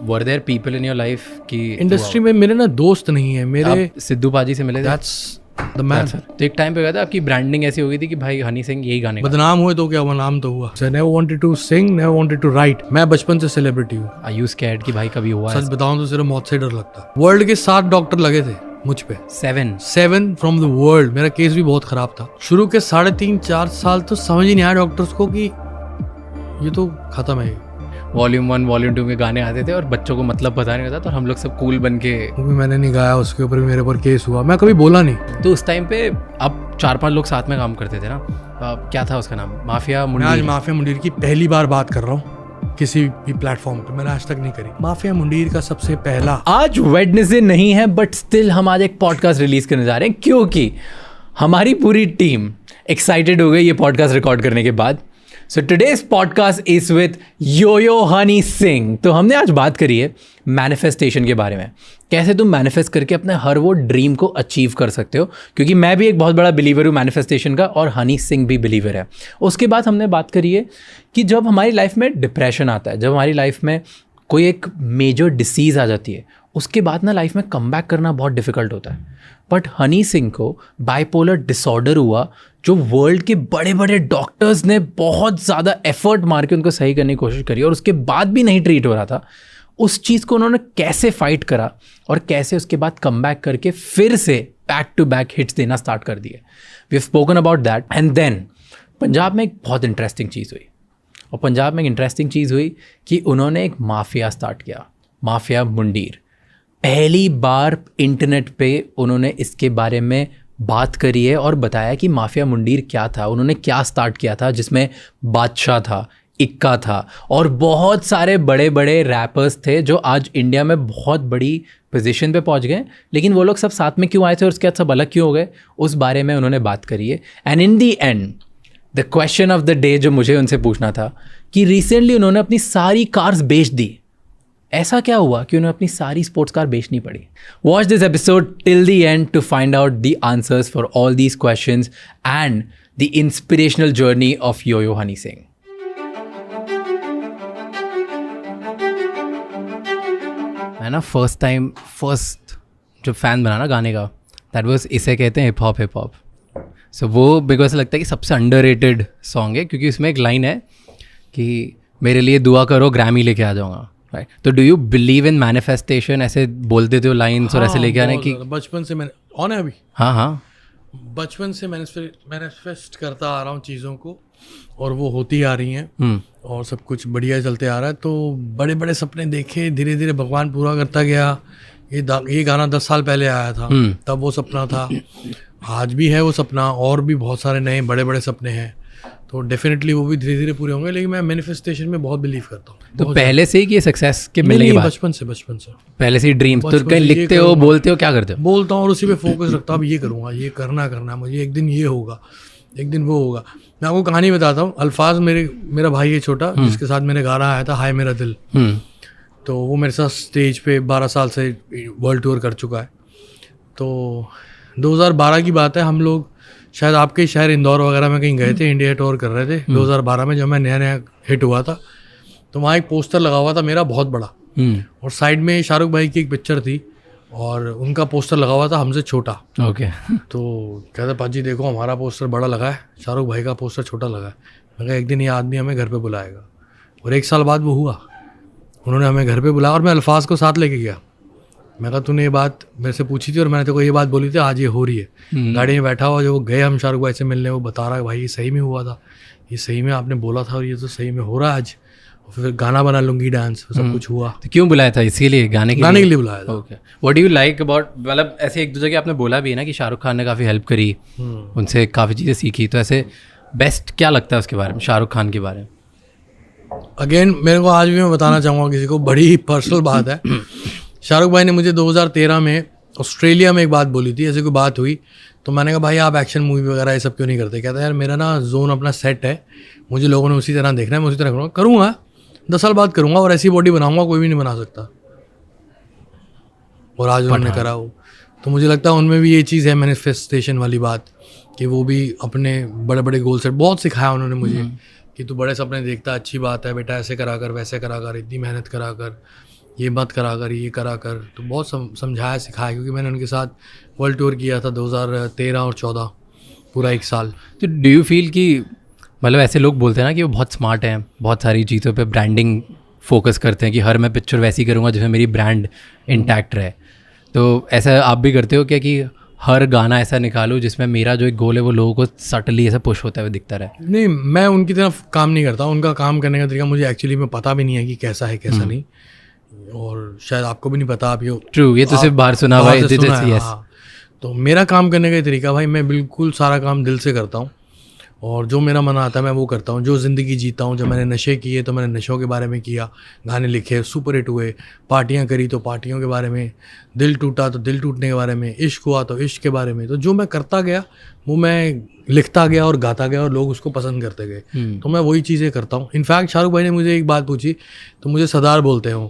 Were there people in your life की industry में मेरे ना दोस्त नहीं है मेरे. आप सिद्धू पाजी से मिले थे? That's the man. तो एक टाइम पे गया था आपकी ब्रांडिंग ऐसी हो गई थी कि भाई हनी सिंह यही गाने गा. बदनाम हुए तो क्या हुआ, नाम तो हुआ. I never wanted to sing, never wanted to write. मैं बचपन से सेलिब्रिटी हूँ. आर यू स्कैर्ड कि भाई कभी हुआ? सच बताऊं तो सिर्फ मौत से डर लगता. वर्ल्ड के 7 डॉक्टर लगे थे मुझ पे. 7 फ्रॉम द वर्ल्ड. मेरा केस भी बहुत खराब था. शुरू के 3.5-4 साल तो समझ ही नहीं आया डॉक्टर्स को कि ये तो खत्म है. वॉल्यूम 1 वॉल्यूम 2 में गाने आते थे और बच्चों को मतलब पता नहीं होता, तो हम लोग सब कूल बन के. वो भी मैंने नहीं गाया, उसके ऊपर भी मेरे पर केस हुआ. मैं कभी बोला नहीं. तो उस टाइम पे अब 4-5 लोग साथ में काम करते थे ना. क्या था उसका नाम? माफिया मुंडीर. मैं आज माफिया मुंडीर की पहली बार बात कर रहा हूँ किसी भी प्लेटफॉर्म पे. मैंने आज तक नहीं करी. माफिया मुंडीर का सबसे पहला. आज वेडनेसडे नहीं है बट स्टिल हम आज एक पॉडकास्ट रिलीज करने जा रहे हैं क्योंकि हमारी पूरी टीम एक्साइटेड हो गई ये पॉडकास्ट रिकॉर्ड करने के बाद. So today's podcast is with Yo Yo Honey Singh. तो हमने आज बात करी है मैनिफेस्टेशन के बारे में, कैसे तुम मैनिफेस्ट करके अपने हर वो ड्रीम को अचीव कर सकते हो. क्योंकि मैं भी एक बहुत बड़ा बिलीवर हूँ मैनिफेस्टेशन का और हनी सिंह भी बिलीवर है. उसके बाद हमने बात करी है कि जब हमारी लाइफ में डिप्रेशन आता है, जब हमारी लाइफ में कोई एक मेजर डिसीज़ आ जाती है, उसके बाद ना लाइफ में कमबैक करना बहुत डिफ़िकल्ट होता है. बट हनी सिंह को बाइपोलर डिसऑर्डर हुआ, जो वर्ल्ड के बड़े बड़े डॉक्टर्स ने बहुत ज़्यादा एफर्ट मार के उनको सही करने की कोशिश करी और उसके बाद भी नहीं ट्रीट हो रहा था. उस चीज़ को उन्होंने कैसे फाइट करा और कैसे उसके बाद कमबैक करके फिर से बैक टू बैक हिट्स देना स्टार्ट कर दिए. We have spoken about that. And then Punjab में एक बहुत इंटरेस्टिंग चीज़ हुई. और पंजाब में एक इंटरेस्टिंग चीज़ हुई कि उन्होंने एक माफिया स्टार्ट किया, माफिया मुंडीर. पहली बार इंटरनेट पे उन्होंने इसके बारे में बात करी है और बताया कि माफिया मुंडीर क्या था, उन्होंने क्या स्टार्ट किया था, जिसमें बादशाह था, इक्का था और बहुत सारे बड़े बड़े रैपर्स थे जो आज इंडिया में बहुत बड़ी पोजीशन पे पहुंच गए. लेकिन वो लोग सब साथ में क्यों आए थे और उसके बाद सब अलग क्यों हो गए, उस बारे में उन्होंने बात करी है. And in the and the question of the day जो मुझे उनसे पूछना था कि रिसेंटली उन्होंने अपनी सारी कार्स बेच दी. ऐसा क्या हुआ कि उन्हें अपनी सारी स्पोर्ट्स कार बेचनी पड़ी? Watch this episode till the end to find out the answers for all these questions and the inspirational journey of Yo Yo Honey Singh. मैं ना फर्स्ट जो फैन बना ना गाने का, दैट वाज इसे कहते हैं हिप हॉप. सो वो मेरे को ऐसा लगता है कि सबसे अंडररेटेड सॉन्ग है क्योंकि उसमें एक लाइन है कि मेरे लिए दुआ करो ग्रैमी लेके आ जाऊँगा. राइट. तो do you believe in manifestation? ऐसे बोल देते हो लाइन्स और ऐसे लेके आने की? बचपन से मैंने ऑन है अभी. हाँ बचपन से मैनिफेस्ट करता आ रहा हूँ चीज़ों को और वो होती आ रही हैं और सब कुछ बढ़िया चलते आ रहा है. तो बड़े बड़े सपने देखे, धीरे धीरे भगवान पूरा करता गया. ये गाना 10 साल पहले आया था, तब वो सपना था. आज भी है वो सपना और भी बहुत सारे नए बड़े बड़े सपने हैं. तो डेफिनेटली वो भी धीरे धीरे पूरे होंगे. लेकिन मैं मैनिफेस्टेशन में बहुत बिलीव करता हूँ. तो पहले से ही कि सक्सेस के मिलने के बाद? बचपन से पहले से ही ड्रीम. तो कहीं लिखते हो, बोलते हो, क्या करते हो? बोलता हूँ और उसी पे फोकस रखता हूँ. अब ये करूँगा, ये करना मुझे, एक दिन ये होगा, एक दिन वो होगा. मैं आपको कहानी बताता हूँ. अल्फाज मेरा भाई है छोटा, जिसके साथ मैंने गाना आया था हाय मेरा दिल. तो वो मेरे साथ स्टेज पे 12 साल से वर्ल्ड टूर कर चुका है. तो 2012 की बात है. हम लोग शायद आपके शहर इंदौर वगैरह में कहीं गए थे, इंडिया टूर कर रहे थे 2012 में, जब मैं नया हिट हुआ था. तो वहाँ एक पोस्टर लगा हुआ था मेरा बहुत बड़ा, और साइड में शाहरुख भाई की एक पिक्चर थी और उनका पोस्टर लगा हुआ था हमसे छोटा. ओके. तो कहते पाजी देखो हमारा पोस्टर बड़ा लगा है, शाहरुख भाई का पोस्टर छोटा लगा है. मैं कहा एक दिन ये आदमी हमें घर पे बुलाएगा. और 1 साल बाद वो हुआ. उन्होंने हमें घर पे बुलाया और मैं अल्फाज को साथ लेके गया. मैं कहा तूने ये बात मेरे से पूछी थी और मैंने तेरे को ये बात बोली थी, आज ये हो रही है. गाड़ी में बैठा हुआ, जो वो गए हम शाहरुख भाई से मिलने, वो बता रहा है भाई ये सही में हुआ था, ये सही में आपने बोला था और ये तो सही में हो रहा है आज. फिर गाना बना लूंगी, डांस, सब कुछ हुआ. तो क्यों बुलाया था? इसीलिए गाने के लिए बुलाया था. Okay. What do you like about, मतलब ऐसे एक दूसरे के आपने बोला भी है ना कि शाहरुख खान ने काफ़ी हेल्प करी, उनसे काफ़ी चीज़ें सीखी. तो ऐसे बेस्ट क्या लगता है उसके बारे में, शाहरुख खान के बारे में? अगेन मेरे को आज भी मैं बताना चाहूँगा किसी को, बड़ी पर्सनल बात है. शाहरुख भाई ने मुझे 2013 में ऑस्ट्रेलिया में एक बात बोली थी. ऐसे कोई बात हुई तो मैंने कहा भाई आप एक्शन मूवी वगैरह ये सब क्यों नहीं करते? कहता है यार मेरा ना जोन अपना सेट है, मुझे लोगों ने उसी तरह देखना है, मैं उसी तरह करूँगा 10 साल बाद करूँगा और ऐसी बॉडी बनाऊँगा कोई भी नहीं बना सकता. और आज उन्होंने करा वो. तो मुझे लगता है उनमें भी ये चीज़ है मैनिफेस्टेशन वाली बात, कि वो भी अपने बड़े बड़े गोल सेट बहुत सिखाया उन्होंने मुझे कि तू बड़े सपने देखता, अच्छी बात है बेटा, ऐसे करा कर, वैसे करा कर, इतनी मेहनत करा कर, ये मत करा कर, ये करा कर। तो बहुत समझाया सिखाया, क्योंकि मैंने उनके साथ वर्ल्ड टूर किया था 2013 और 14, पूरा 1 साल। तो डू यू फील कि मतलब ऐसे लोग बोलते हैं ना कि वो बहुत स्मार्ट हैं, बहुत सारी चीज़ों पे ब्रांडिंग फोकस करते हैं कि हर मैं पिक्चर वैसी करूँगा जिसमें मेरी ब्रांड इंटैक्ट रहे, तो ऐसा आप भी करते हो क्या कि हर गाना ऐसा निकालो जिसमें मेरा जो एक गोल है वो लोगों को सटली ऐसा पुश होता हुआ दिखता रहे? नहीं, मैं उनकी तरफ काम नहीं करता। उनका काम करने का तरीका मुझे एक्चुअली में पता भी नहीं है कि कैसा है कैसा नहीं, और शायद आपको भी नहीं पता। आप ये ट्रू, ये तो सिर्फ बाहर सुना हुआ है। हाँ, तो मेरा काम करने का तरीका भाई, मैं बिल्कुल सारा काम दिल से करता हूँ, और जो मेरा मन आता है मैं वो करता हूँ। जो ज़िंदगी जीता हूँ, जब मैंने नशे किए तो मैंने नशों के बारे में किया, गाने लिखे, सुपर हिट हुए। पार्टियाँ करी तो पार्टियों के बारे में, दिल टूटा तो दिल टूटने के बारे में, इश्क हुआ तो इश्क के बारे में। तो जो मैं करता गया वो मैं लिखता गया और गाता गया, और लोग उसको पसंद करते गए। तो मैं वही चीज़ें करता हूँ। इनफैक्ट शाहरुख भाई ने मुझे एक बात पूछी, तो मुझे सरदार बोलते हो,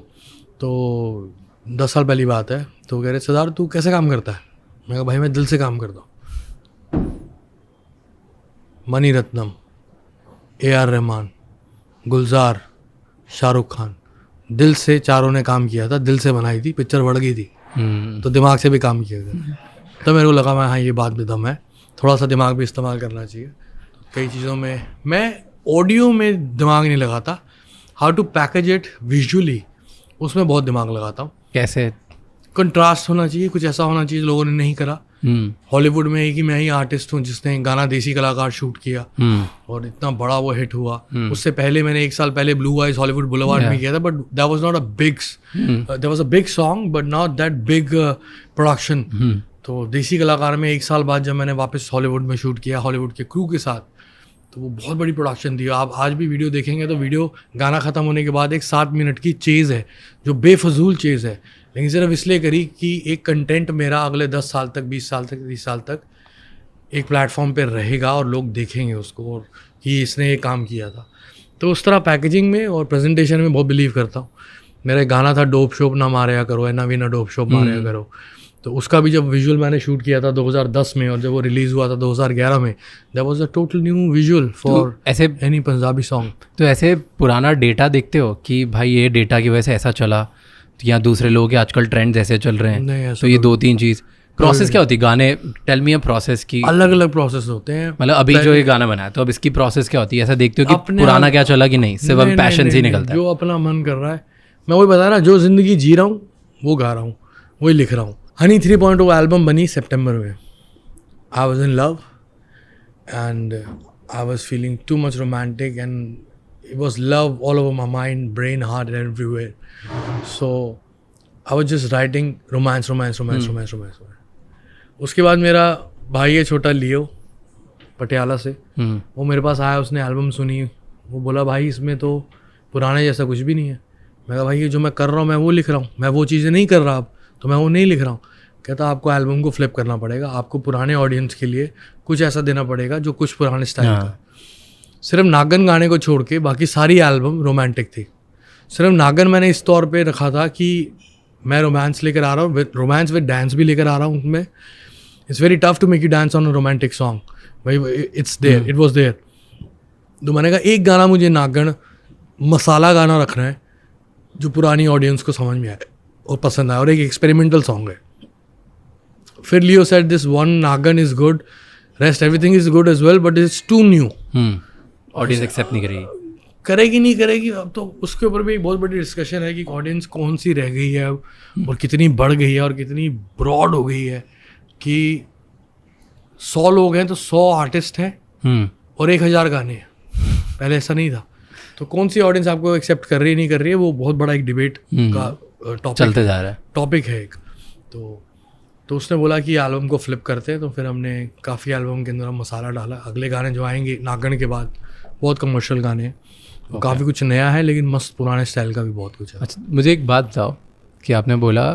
तो 10 साल पहली बात है। तो कह रहे सरदार तू कैसे काम करता है? मैं कहा भाई मैं दिल से काम करता हूँ। मनी रत्नम, AR रहमान, गुलजार, शाहरुख खान, दिल से चारों ने काम किया था, दिल से बनाई थी, पिक्चर बढ़ गई थी, तो दिमाग से भी काम किया गया। तो मेरे को लगा मैं हाँ ये बात भी दम है, थोड़ा सा दिमाग भी इस्तेमाल करना चाहिए। कई चीज़ों में मैं ऑडियो में दिमाग नहीं लगाता, how to package it visually, उसमें बहुत दिमाग लगाता हूँ। कैसे? कंट्रास्ट होना चाहिए, कुछ ऐसा होना चाहिए लोगों ने नहीं करा। हॉलीवुड में एक ही मैं ही आर्टिस्ट हूँ जिसने गाना देसी कलाकार शूट किया, और इतना बड़ा वो हिट हुआ। उससे पहले मैंने 1 साल पहले ब्लू आइज हॉलीवुड बुलेवार्ड में किया था, but that was not a big, there was a big song but not that big production. तो देसी कलाकार में 1 साल बाद जब मैंने वापस हॉलीवुड में शूट किया हॉलीवुड के क्रू के साथ, तो वो बहुत बड़ी प्रोडक्शन थी। आप आज भी वीडियो देखेंगे तो वीडियो गाना ख़त्म होने के बाद एक 7 मिनट की चेज़ है, जो बेफजूल चेज़ है, लेकिन सिर्फ इसलिए करी कि एक कंटेंट मेरा अगले 10 साल तक, 20 साल तक, 30 साल तक एक प्लेटफॉर्म पे रहेगा और लोग देखेंगे उसको, और कि इसने ये काम किया था। तो उस तरह पैकेजिंग में और प्रेजेंटेशन में बहुत बिलीव करता हूँ। मेरा गाना था डोप शोप ना मारेया करो, है ना भी ना डोप शोप मारेया करो। तो उसका भी जब विजुअल मैंने शूट किया था 2010 में, और जब वो रिलीज़ हुआ था 2011 में, that was a total new visual for ऐसे एनी पंजाबी सॉन्ग। तो ऐसे पुराना डेटा देखते हो कि भाई ये डेटा की वजह से ऐसा चला, या दूसरे लोग के आजकल ट्रेंड्स ऐसे चल रहे हैं? नहीं, तो ये 2-3 चीज़ प्रोसेस क्या होती है गाने? टेल मी अ प्रोसेस की। अलग अलग प्रोसेस होते हैं। मतलब अभी जो ये गाना बनाया तो अब इसकी प्रोसेस क्या होती है? ऐसा देखते हो कि पुराना क्या चला कि नहीं, सिर्फ अब पैशन से ही निकलता है? जो अपना मन कर रहा है, मैं वही बता रहा, जो ज़िंदगी जी रहा हूँ वो गा रहा हूँ, वही लिख रहा हूँ। हनी 3.0 एल्बम बनी सितंबर में। I was in love and I was feeling too much romantic, and it was love all over my mind, brain, heart and everywhere. So I was just writing romance romance romance romance romance. उसके बाद मेरा भाई है छोटा लियो, पटियाला से, वो मेरे पास आया, उसने एल्बम सुनी, वो बोला भाई इसमें तो पुराने जैसा कुछ भी नहीं है। मैं कहा भाई ये जो मैं कर रहा हूँ मैं वो लिख रहा हूँ, मैं वो चीज़ें नहीं कर रहा अब, तो मैं वो नहीं लिख रहा हूँ। कहता आपको एल्बम को फ्लिप करना पड़ेगा, आपको पुराने ऑडियंस के लिए कुछ ऐसा देना पड़ेगा जो कुछ पुराने स्टाइल का। सिर्फ नागन गाने को छोड़ के बाकी सारी एल्बम रोमांटिक थी। सिर्फ नागन मैंने इस तौर पे रखा था कि मैं रोमांस लेकर आ रहा हूँ, रोमांस विद डांस भी लेकर आ रहा हूँ उसमें। It's very tough to make you dance on a romantic song, भाई it's there, it was there. तो मैंने कहा एक गाना मुझे नागन मसाला गाना रखना है जो पुरानी ऑडियंस को समझ में आए और पसंद आए, और एक एक्सपेरिमेंटल सॉन्ग है। फिर Leo said this one Naagan is good, rest everything is good as well, but it's too new. Audience accept नहीं करेगी, करेगी नहीं करेगी। अब तो उसके ऊपर भी एक बहुत बड़ी डिस्कशन है कि ऑडियंस कौन सी रह गई है अब, और कितनी बढ़ गई है और कितनी ब्रॉड हो गई है कि 100 लोग हैं तो 100 आर्टिस्ट हैं और 1000 गाने हैं। पहले ऐसा नहीं था। तो कौन सी ऑडियंस आपको एक्सेप्ट कर रही है नहीं कर रही है, वो बहुत बड़ा एक डिबेट का टॉपिक चलते जा रहा है, टॉपिक है एक। तो उसने बोला कि एल्बम को फ्लिप करते हैं, तो फिर हमने काफ़ी एल्बम के अंदर मसाला डाला। अगले गाने जो आएंगे नागन के बाद बहुत कमर्शियल गाने हैं, काफ़ी कुछ नया है, लेकिन मस्त पुराने स्टाइल का भी बहुत कुछ है। अच्छा, मुझे एक बात बताओ कि आपने बोला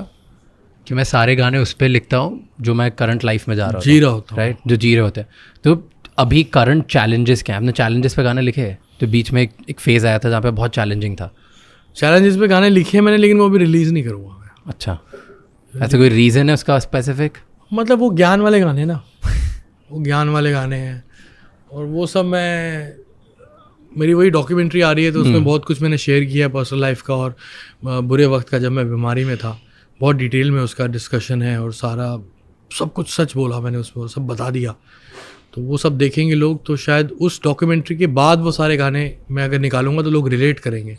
कि मैं सारे गाने उस पर लिखता हूँ जो मैं करंट लाइफ में जा रहा हूँ, जी रहा होता हूँ, राइट, जो जी रहे होते हैं। तो अभी करंट चैलेंजेस क्या है? आपने चैलेंजेस पे गाने लिखे हैं? तो बीच में एक फेज़ आया था जहाँ पे बहुत चैलेंजिंग था। चैलेंजेस पे गाने लिखे मैंने, लेकिन वो भी रिलीज़ नहीं करूँगा मैं। अच्छा, ऐसा कोई रीज़न है उसका स्पेसिफिक? मतलब वो ज्ञान वाले गाने ना वो ज्ञान वाले गाने हैं, और वो सब मैं मेरी वही डॉक्यूमेंट्री आ रही है, तो उसमें बहुत कुछ मैंने शेयर किया पर्सनल लाइफ का और बुरे वक्त का, जब मैं बीमारी में था, बहुत डिटेल में उसका डिस्कशन है और सारा सब कुछ सच बोला मैंने उसमें, सब बता दिया। तो वो सब देखेंगे लोग, तो शायद उस डॉक्यूमेंट्री के बाद वो सारे गाने मैं अगर निकालूंगा तो लोग रिलेट करेंगे।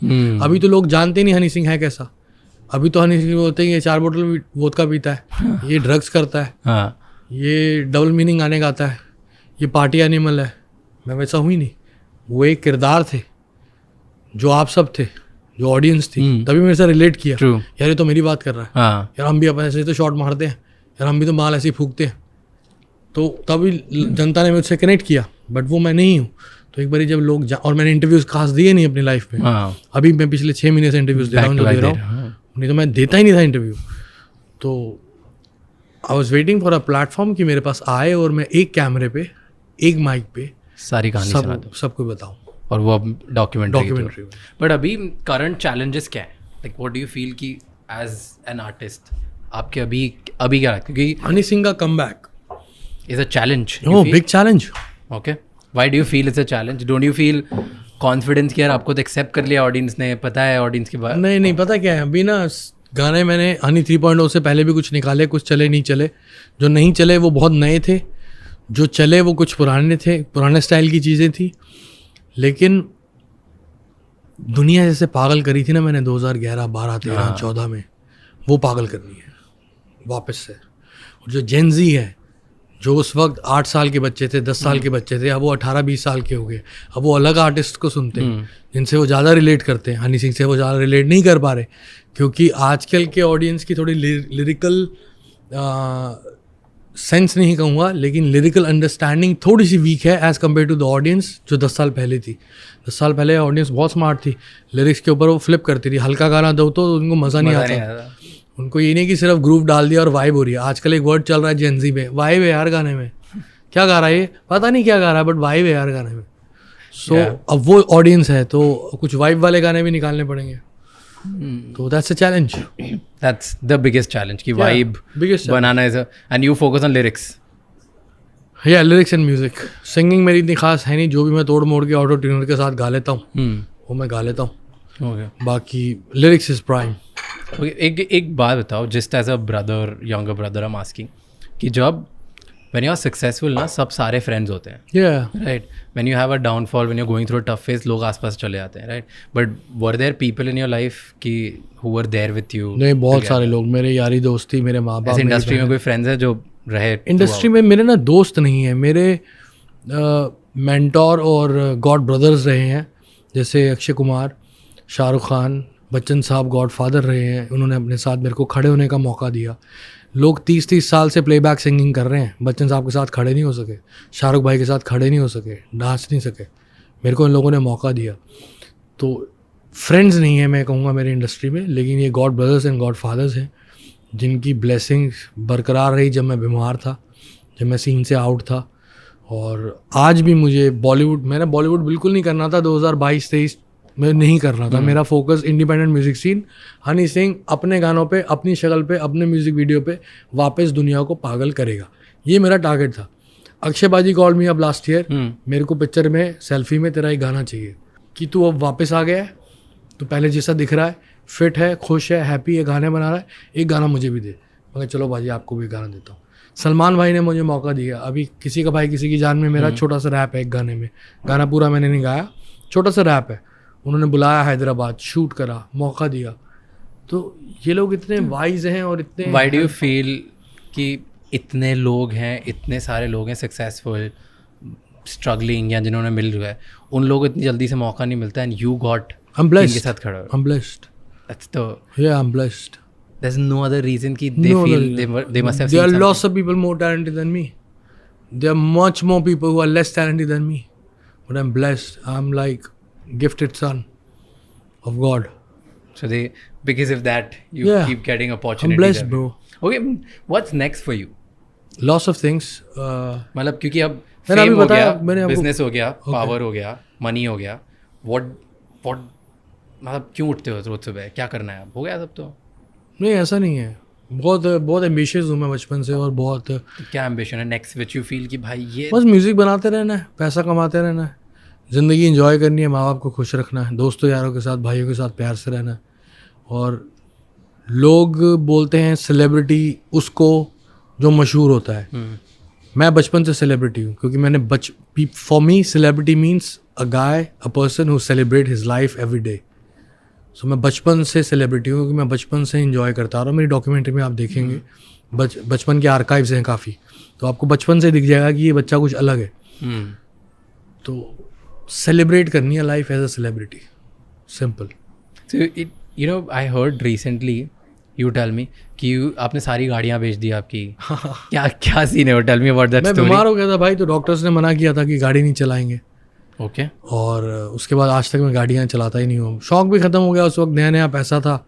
अभी तो लोग जानते नहीं हनी सिंह है कैसा। अभी तो हनी सिंह बोलते हैं ये 4 बोतल वोदका पीता है, ये ड्रग्स करता है, ये डबल मीनिंग गाने गाता है, ये पार्टी एनिमल है। मैं वैसा हूँ ही नहीं। वो एक किरदार थे जो आप सब थे, जो ऑडियंस थी, तभी मेरे से रिलेट किया। यार ये तो मेरी बात कर रहा है, यार हम भी अपन ऐसे तो शॉट मारते हैं, यार हम भी तो माल ऐसे ही फूकते हैं। तो तभी जनता ने मुझसे कनेक्ट किया, बट वो मैं नहीं हूँ। तो एक बार जब लोग और मैंने इंटरव्यूज खास दिए नहीं अपनी लाइफ में। अभी मैं पिछले 6 महीने से इंटरव्यूज दे रहा हूँ, जो दे रहा हूँ, नहीं तो मैं देता ही नहीं था इंटरव्यू। तो I was waiting for a platform कि मेरे पास आए और मैं एक कैमरे पे, एक माइक पे सारी कहानी सबको बताऊं, और वो अब डॉक्यूमेंट्री। बट अभी करंट चैलेंजेस क्या है? Like what do you feel कि एज एन आर्टिस्ट आपके अभी क्या है? क्योंकि हनी सिंह का comeback is a challenge. No big challenge. Okay, why do you feel it's a challenge? Don't you feel confidence कि यार आपको तो एक्सेप्ट कर लिया ऑडियंस ने, पता है ऑडियंस के बारे? नहीं पता क्या है, अभी ना गाने मैंने हनी 3.0 से पहले भी कुछ निकाले, कुछ चले नहीं चले। जो नहीं चले वो बहुत नए थे, जो चले वो कुछ पुराने थे, पुराने स्टाइल की चीज़ें थी। लेकिन दुनिया जैसे पागल करी थी ना मैंने 2011, 12, 13, 14 में, वो पागल करनी है वापस से। और जो जेनजी है, जो उस वक्त 8 साल के बच्चे थे, 10 साल के बच्चे थे, अब वो 18-20 साल के हो गए। अब वो अलग आर्टिस्ट को सुनते हैं जिनसे वो ज़्यादा रिलेट करते हैं। हनी सिंह से वो ज़्यादा रिलेट नहीं कर पा रहे, क्योंकि आजकल के ऑडियंस की थोड़ी लिरिकल सेंस नहीं कहूँगा, लेकिन लिरिकल अंडरस्टैंडिंग थोड़ी सी वीक है as compare to the audience जो 10 साल पहले थी। 10 साल पहले ऑडियंस बहुत स्मार्ट थी, लिरिक्स के ऊपर वो फ्लिप करती थी। हल्का गाना दो तो उनको मज़ा नहीं आता। उनको ये नहीं कि सिर्फ ग्रूव डाल दिया और वाइब हो रही है। आजकल एक वर्ड चल रहा है जेनजी में, वाइब है यार गाने में। क्या गा रहा है ये, पता नहीं क्या गा रहा है, बट वाइब है यार गाने में। सो अब वो ऑडियंस है तो कुछ वाइब वाले गाने भी निकालने पड़ेंगे। तो that's a challenge, that's the biggest challenge कि वाइब बनाना is and you focus on lyrics. या लिरिक्स एंड म्यूजिक। सिंगिंग मेरी इतनी खास है नहीं, जो भी मैं तोड़ मोड़ के ऑटो ट्यूनर के साथ गा लेता हूँ वो मैं गा लेता हूँ। बाकी लिरिक्स इज प्राइम। एक बात बताओ, just as a brother, younger brother, I am asking कि जब when you are successful ना, सब सारे फ्रेंड्स होते हैं, right? when you have a downfall, when you're going through a tough phase, लोग आसपास चले जाते हैं, right? but were there people in your life कि who were there with you? नहीं, बहुत सारे लोग, मेरे यारी दोस्ती, मेरे माँ बाप। इंडस्ट्री में कोई फ्रेंड्स है जो रहे? इंडस्ट्री में मेरे ना दोस्त नहीं है, मेरे मेंटोर और गॉड ब्रदर्स रहे हैं, जैसे अक्षय कुमार, शाहरुख खान, बच्चन साहब गॉड फादर रहे हैं। उन्होंने अपने साथ मेरे को खड़े होने का मौका दिया। लोग 30-30 साल से प्लेबैक सिंगिंग कर रहे हैं, बच्चन साहब के साथ खड़े नहीं हो सके, शाहरुख भाई के साथ खड़े नहीं हो सके, नाच नहीं सके। मेरे को इन लोगों ने मौका दिया। तो फ्रेंड्स नहीं है मैं कहूँगा मेरी इंडस्ट्री में, लेकिन ये god brothers and godfathers हैं जिनकी ब्लेसिंग्स बरकरार रही जब मैं बीमार था, जब मैं सीन से आउट था। और आज भी मुझे मैंने बॉलीवुड बिल्कुल नहीं करना था 2022-23 मैं नहीं कर रहा था। मेरा focus independent music scene, Honey Singh अपने गानों पे, अपनी शक्ल पे, अपने म्यूजिक वीडियो पे वापस दुनिया को पागल करेगा, ये मेरा टारगेट था। अक्षय बाजी कॉल्ड मी अब लास्ट ईयर, मेरे को पिक्चर में सेल्फी में तेरा एक गाना चाहिए कि तू अब वापस आ गया है, तो पहले जैसा दिख रहा है, फिट है, खुश है, हैप्पी है, गाने बना रहा है, एक गाना मुझे भी दे। मगर चलो बाजी आपको भी गाना देता हूँ। सलमान भाई ने मुझे मौका दिया। अभी किसी का भाई किसी की जान में मेरा छोटा सा रैप है एक गाने में, गाना पूरा मैंने नहीं गाया, छोटा सा रैप है। उन्होंने बुलाया हैदराबाद, शूट करा, मौका दिया। तो ये लोग इतने वाइज हैं और इतने। व्हाई डू यू फील कि इतने लोग हैं, इतने सारे लोग हैं सक्सेसफुल, स्ट्रगलिंग या जिन्होंने मिल रहा है, उन लोगों को इतनी जल्दी से मौका नहीं मिलता एंड यू गॉट इनके साथ खड़ा हो? I'm blessed. That's the I'm blessed. There's no other reason कि they feel they must have seen there are something. lots of people more talented than me. There are much more people who are less talented than me. But I'm blessed. I'm like gifted son of God. So because of that you keep getting opportunities. I'm blessed, bro. Okay, what's next for you? Lots of things. मतलब क्योंकि अब fame हो गया, business हो गया, power हो गया, money हो गया, what मतलब क्यों उठते हो रोज सुबह, क्या करना है? अब हो गया सब तो? नहीं, ऐसा नहीं है। बहुत एम्बिशियस हूँ मैं बचपन से, और बहुत। क्या एम्बिशन है नेक्स्ट विच यू फील कि भाई ये? बस म्यूज़िक बनाते रहना है, पैसा कमाते रहना है, ज़िंदगी एंजॉय करनी है, माँ बाप को खुश रखना है, दोस्तों यारों के साथ, भाइयों के साथ प्यार से रहना है। और लोग बोलते हैं सेलिब्रिटी उसको जो मशहूर होता है। मैं बचपन से सेलिब्रिटी हूँ, क्योंकि मैंने for me celebrity means a guy, a person who celebrate his life every day. So मैं बचपन से सेलिब्रिटी हूँ, क्योंकि मैं बचपन से इंजॉय करता आ रहा हूँ। मेरी डॉक्यूमेंट्री में आप देखेंगे बचपन के आर्काइव्स हैं काफ़ी, तो आपको बचपन से दिख जाएगा कि ये बच्चा कुछ अलग है। तो सेलिब्रेट करनी है life as a celebrity, simple. So you know, I heard recently, you tell me कि आपने सारी गाड़ियाँ बेच दी आपकी। क्या सीन है वो? Tell me about that मैं story. बीमार हो गया था भाई, तो डॉक्टर्स ने मना किया था कि गाड़ी नहीं चलाएंगे। Okay. और उसके बाद आज तक मैं गाड़ियाँ चलाता ही नहीं हूँ। शौक भी ख़त्म हो गया उस वक्त, नया नया पैसा था,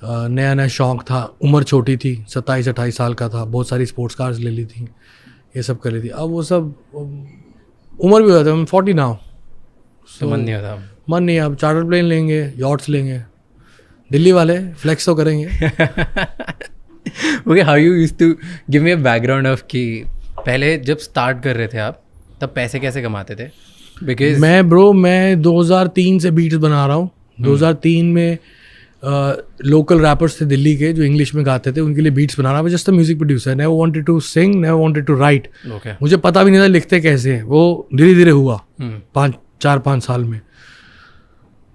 नया नया शौक था, उम्र छोटी थी, 27-28 साल का था, बहुत सारी स्पोर्ट्स कार्स ले ली थी, ये सब कर ली थी। अब वो सब उम्र भी हो जाता है, 40 नाउ, तो मन नहीं होता। मन नहीं, अब चार्टर प्लेन लेंगे, यॉट्स लेंगे, दिल्ली वाले फ्लेक्स तो करेंगे। Okay, how you used to give me a background of कि पहले जब स्टार्ट कर रहे थे आप, तब पैसे कैसे कमाते थे? Because मैं 2003 से बीट्स बना रहा हूँ। 2003 में लोकल रैपर्स थे दिल्ली के जो इंग्लिश में गाते थे, उनके लिए बीट्स बना रहा था। Just a music producer, never wanted to sing, never wanted to write. okay. मुझे पता भी नहीं था लिखते कैसे हैं, वो धीरे धीरे हुआ 4-5 साल में।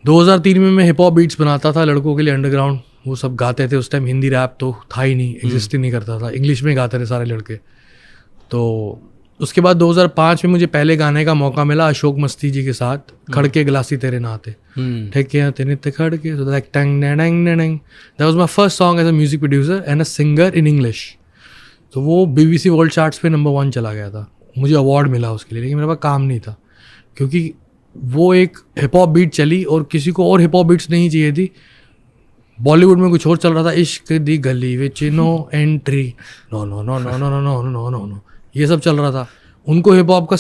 2003 में मैं हिप हॉप बीट्स बनाता था लड़कों के लिए, अंडरग्राउंड, वो सब गाते थे। उस टाइम हिंदी रैप तो था ही नहीं, एग्जिस्ट ही नहीं करता था, इंग्लिश में गाते थे सारे लड़के। तो उसके बाद 2005 में मुझे पहले गाने का मौका मिला अशोक मस्ती जी के साथ, खड़के गिलासी तेरे नाते, ठीक है तेरे ते खड़के, so that tung dung dung, that was my first song as a music producer and a singer in English. तो वो BBC वर्ल्ड चार्ट्स पे नंबर 1 चला गया था, मुझे अवार्ड मिला उसके लिए, लेकिन मेरे पास काम नहीं था, क्योंकि वो एक हिप हॉप बीट चली और किसी को और हिप हॉप बीट्स नहीं चाहिए थी। बॉलीवुड में कुछ और चल रहा था, इश्क दी गली विच no entry, no no no no no no no no no no, ये सब चल रहा था। उनको हिप हॉप का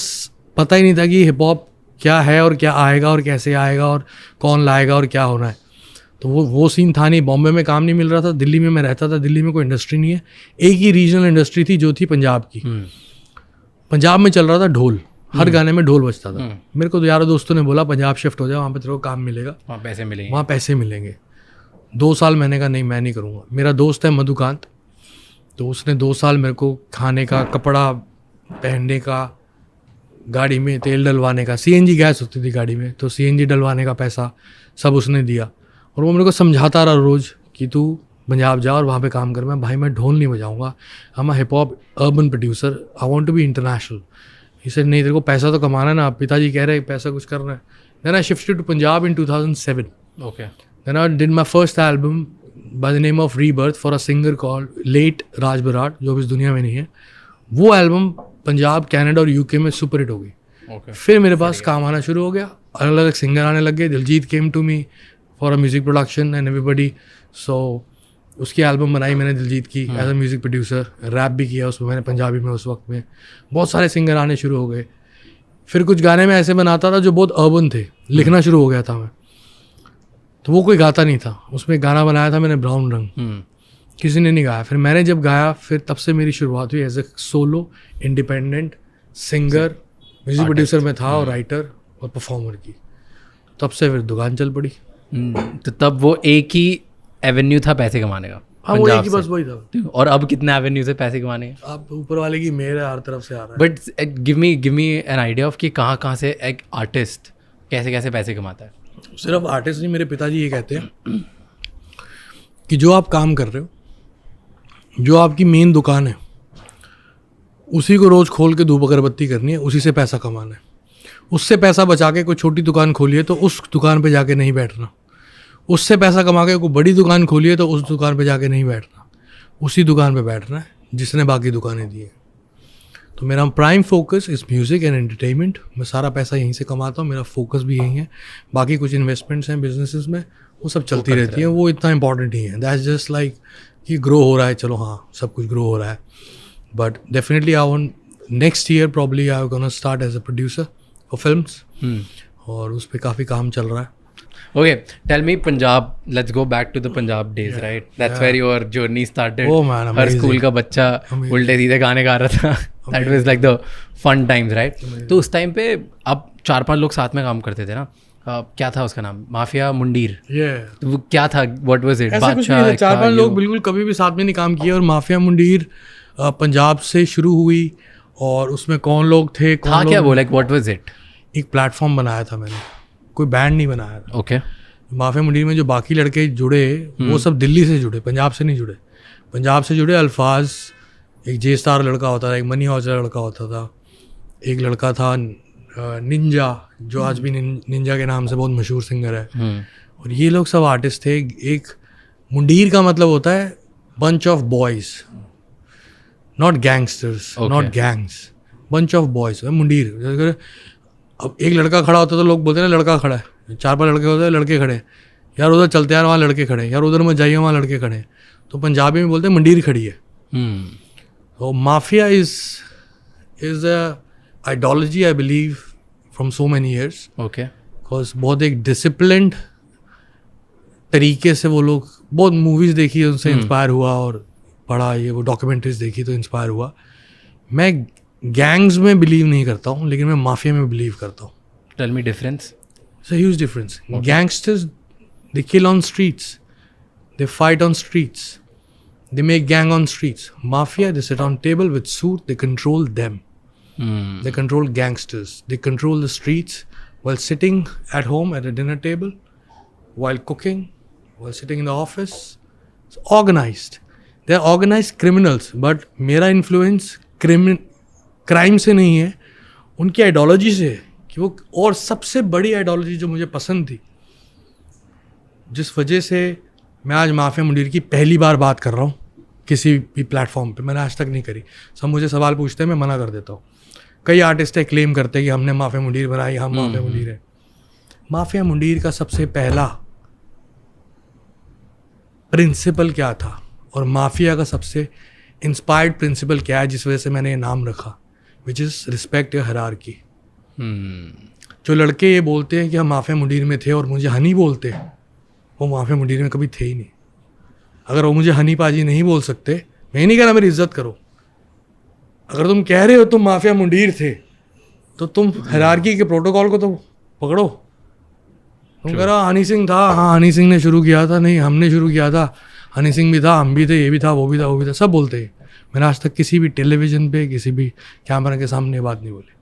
पता ही नहीं था कि हिप हॉप क्या है और क्या आएगा और कैसे आएगा और कौन लाएगा और क्या होना है। तो वो सीन था नहीं। बॉम्बे में काम नहीं मिल रहा था, दिल्ली में मैं रहता था, दिल्ली में कोई इंडस्ट्री नहीं है, एक ही रीजनल इंडस्ट्री थी जो थी पंजाब की। पंजाब में चल रहा था ढोल, हर गाने में ढोल बजता था। मेरे को तो यारों दोस्तों ने बोला पंजाब शिफ्ट हो जाओ, वहाँ पे तेरे को काम मिलेगा, वहाँ पैसे मिलेंगे। 2 साल मैंने कहा नहीं, मैं नहीं करूँगा। मेरा दोस्त है मधुकांत, तो उसने 2 साल मेरे को खाने का, कपड़ा पहनने का, गाड़ी में तेल डलवाने का, CNG गैस होती थी गाड़ी में, तो CNG डलवाने का पैसा सब उसने दिया। और वो मेरे को समझाता रहा रोज़ कि तू पंजाब जा और वहाँ पे काम कर। मैं भाई मैं ढोल नहीं बजाऊँगा, हम hip hop urban producer, I want to be international. इसे नहीं, तेरे को पैसा तो कमाना है ना, पिताजी कह रहे हैं पैसा कुछ करना है। Then I shifted to Punjab in 2007। Okay. Then I did my first album by the name of Rebirth for a singer called late राज बराड़, जो इस दुनिया में नहीं है। वो एल्बम पंजाब, कनाडा और UK में सुपर हिट हो गई। Okay. फिर मेरे पास काम आना शुरू हो गया, अलग अलग सिंगर आने लग गए। Diljit came to me for a music production and everybody. So उसकी एल्बम बनाई मैंने दिलजीत की as a music producer, rap भी किया उसमें मैंने पंजाबी में उस वक्त में। बहुत सारे सिंगर आने शुरू हो गए। फिर कुछ गाने में ऐसे बनाता था जो बहुत अर्बन थे, लिखना शुरू हो गया था मैं, तो वो कोई गाता नहीं था। उसमें गाना बनाया था मैंने ब्राउन रंग, किसी ने नहीं गाया। फिर मैंने जब गाया, फिर तब से मेरी शुरुआत हुई as a solo independent singer, music producer में था और राइटर और परफॉर्मर की। तब से फिर दुकान चल पड़ी। तो तब वो एक ही एवेन्यू था पैसे कमाने का? हाँ, वो एक ही बस वही था। और अब कितने एवेन्यू से पैसे कमाने का? आप ऊपर वाले की मेहर है, हर तरफ से आ रहा है। But give me an idea of कि कहाँ से एक आर्टिस्ट कैसे पैसे कमाता है? सिर्फ आर्टिस्ट नहीं, मेरे पिताजी ये कहते हैं कि जो आप काम कर रहे हो, जो आपकी मेन दुकान है, उसी को रोज़ खोल के धूप अगरबत्ती करनी है, उसी से पैसा कमाना है। उससे पैसा बचा के कोई छोटी दुकान खोलिए तो उस दुकान पे जाके नहीं बैठना। उससे पैसा कमा के कोई बड़ी दुकान खोलिए तो उस दुकान पे जाके नहीं बैठना, उसी दुकान पे बैठना है जिसने बाकी दुकानें दी हैं। तो मेरा prime focus is music and entertainment. मैं सारा पैसा यहीं से कमाता हूँ, मेरा फोकस भी यही है। बाकी कुछ इन्वेस्टमेंट्स हैं बिजनेसेस में, वो सब चलती रहती हैं, वो इतना इंपॉर्टेंट ही है। दैट्स जस्ट लाइक कि ग्रो हो रहा है, चलो हाँ सब कुछ ग्रो हो रहा है। But definitely I want next year probably I gonna start as a producer for films, और उस पर काफ़ी काम चल रहा है। Okay, tell me Punjab. Let's go back to the Punjab days, right? That's where your journey started. Oh man, हर school का बच्चा उल्टे सीधे गाने गा रहा था। That was like the fun times, right? तो उस टाइम पे आप 4-5 लोग साथ में काम करते थे ना, क्या था उसका नाम? माफिया मुंडीर। तो वो क्या था? What was it? ऐसा कुछ नहीं, 4-5 लोग बिल्कुल कभी भी साथ में नहीं काम किए। और माफिया मुंडीर पंजाब से शुरू हुई, और उसमें कौन लोग थे, था क्या वो, लाइक व्हाट वाज इट? एक प्लेटफॉर्म बनाया था मैंने, कोई बैंड नहीं बनाया था। ओके। माफिया मुंडीर में जो बाकी लड़के जुड़े वो सब दिल्ली से जुड़े, पंजाब से नहीं जुड़े। पंजाब से जुड़े अल्फाज, एक जे स्टार लड़का होता था, एक मनी हौसला लड़का होता था, एक लड़का था निंजा, जो आज भी निंजा के नाम से बहुत मशहूर सिंगर है। और ये लोग सब आर्टिस्ट थे। एक मुंडीर का मतलब होता है bunch of boys, not gangsters, not gangs, bunch of boys मुंडीर। अगर अब एक लड़का खड़ा होता है तो लोग बोलते हैं ना लड़का खड़ा है, 4-5 लड़के होते हैं, लड़के खड़े हैं, यार उधर चलते यार वहाँ लड़के खड़े हैं, यार उधर मत जाइए वहाँ लड़के खड़े हैं। तो पंजाबी में बोलते हैं मंडीर खड़ी है। तो mafia is a ideology I believe from so many years. Okay. Because बहुत एक डिसिप्लिन्ड तरीके से वो लोग, बहुत मूवीज़ देखी उनसे इंस्पायर हुआ, और पढ़ा ये वो डॉक्यूमेंट्रीज देखी तो इंस्पायर हुआ। मैं गैंग्स में बिलीव नहीं करता हूँ, लेकिन मैं माफिया में बिलीव करता हूँ। Tell me difference. It's a huge difference. Gangsters they kill on streets, they fight on streets, they make gang on streets. Mafia, they sit on table with suit, they control them. They control gangsters, they control the streets while sitting at home at a dinner table, while cooking, while sitting in the office. It's organized. They are organized criminals. But मेरा influence crime से नहीं है, उनकी ideology से है कि वो। और सबसे बड़ी आइडियोलॉजी जो मुझे पसंद थी, जिस वजह से मैं आज माफिया मुंडीर की पहली बार बात कर रहा हूँ किसी भी प्लेटफॉर्म पे, मैंने आज तक नहीं करी। सब मुझे सवाल पूछते हैं, मैं मना कर देता हूँ। कई आर्टिस्ट है क्लेम करते हैं कि हमने माफिया मुंडीर बनाई, हम माफिया मुंडीर है। माफिया मुंडीर का सबसे पहला प्रिंसिपल क्या था, और माफिया का सबसे इंस्पायर्ड प्रिंसिपल क्या है जिस वजह से मैंने ये नाम रखा, which is respect your hierarchy. जो लड़के ये बोलते हैं कि हम माफिया मुंडीर में थे और मुझे हनी बोलते हैं, वो माफिया मुंडीर में कभी थे ही नहीं। अगर वो मुझे हनी पाजी नहीं बोल सकते, मैं ही नहीं कह रहा मेरी इज्जत करो, अगर तुम कह रहे हो तुम माफिया मुंडीर थे, तो तुम हायरार्की के प्रोटोकॉल को तो पकड़ो। तुम कह रहा हनी सिंह था, हाँ हनी सिंह ने शुरू किया था, नहीं हमने शुरू किया था, हनी सिंह भी था, हम भी थे, ये भी था, वो भी था, वो भी था, सब बोलते हैं। मैंने आज तक किसी भी टेलीविजन पे, किसी भी कैमरा के सामने बात नहीं बोली।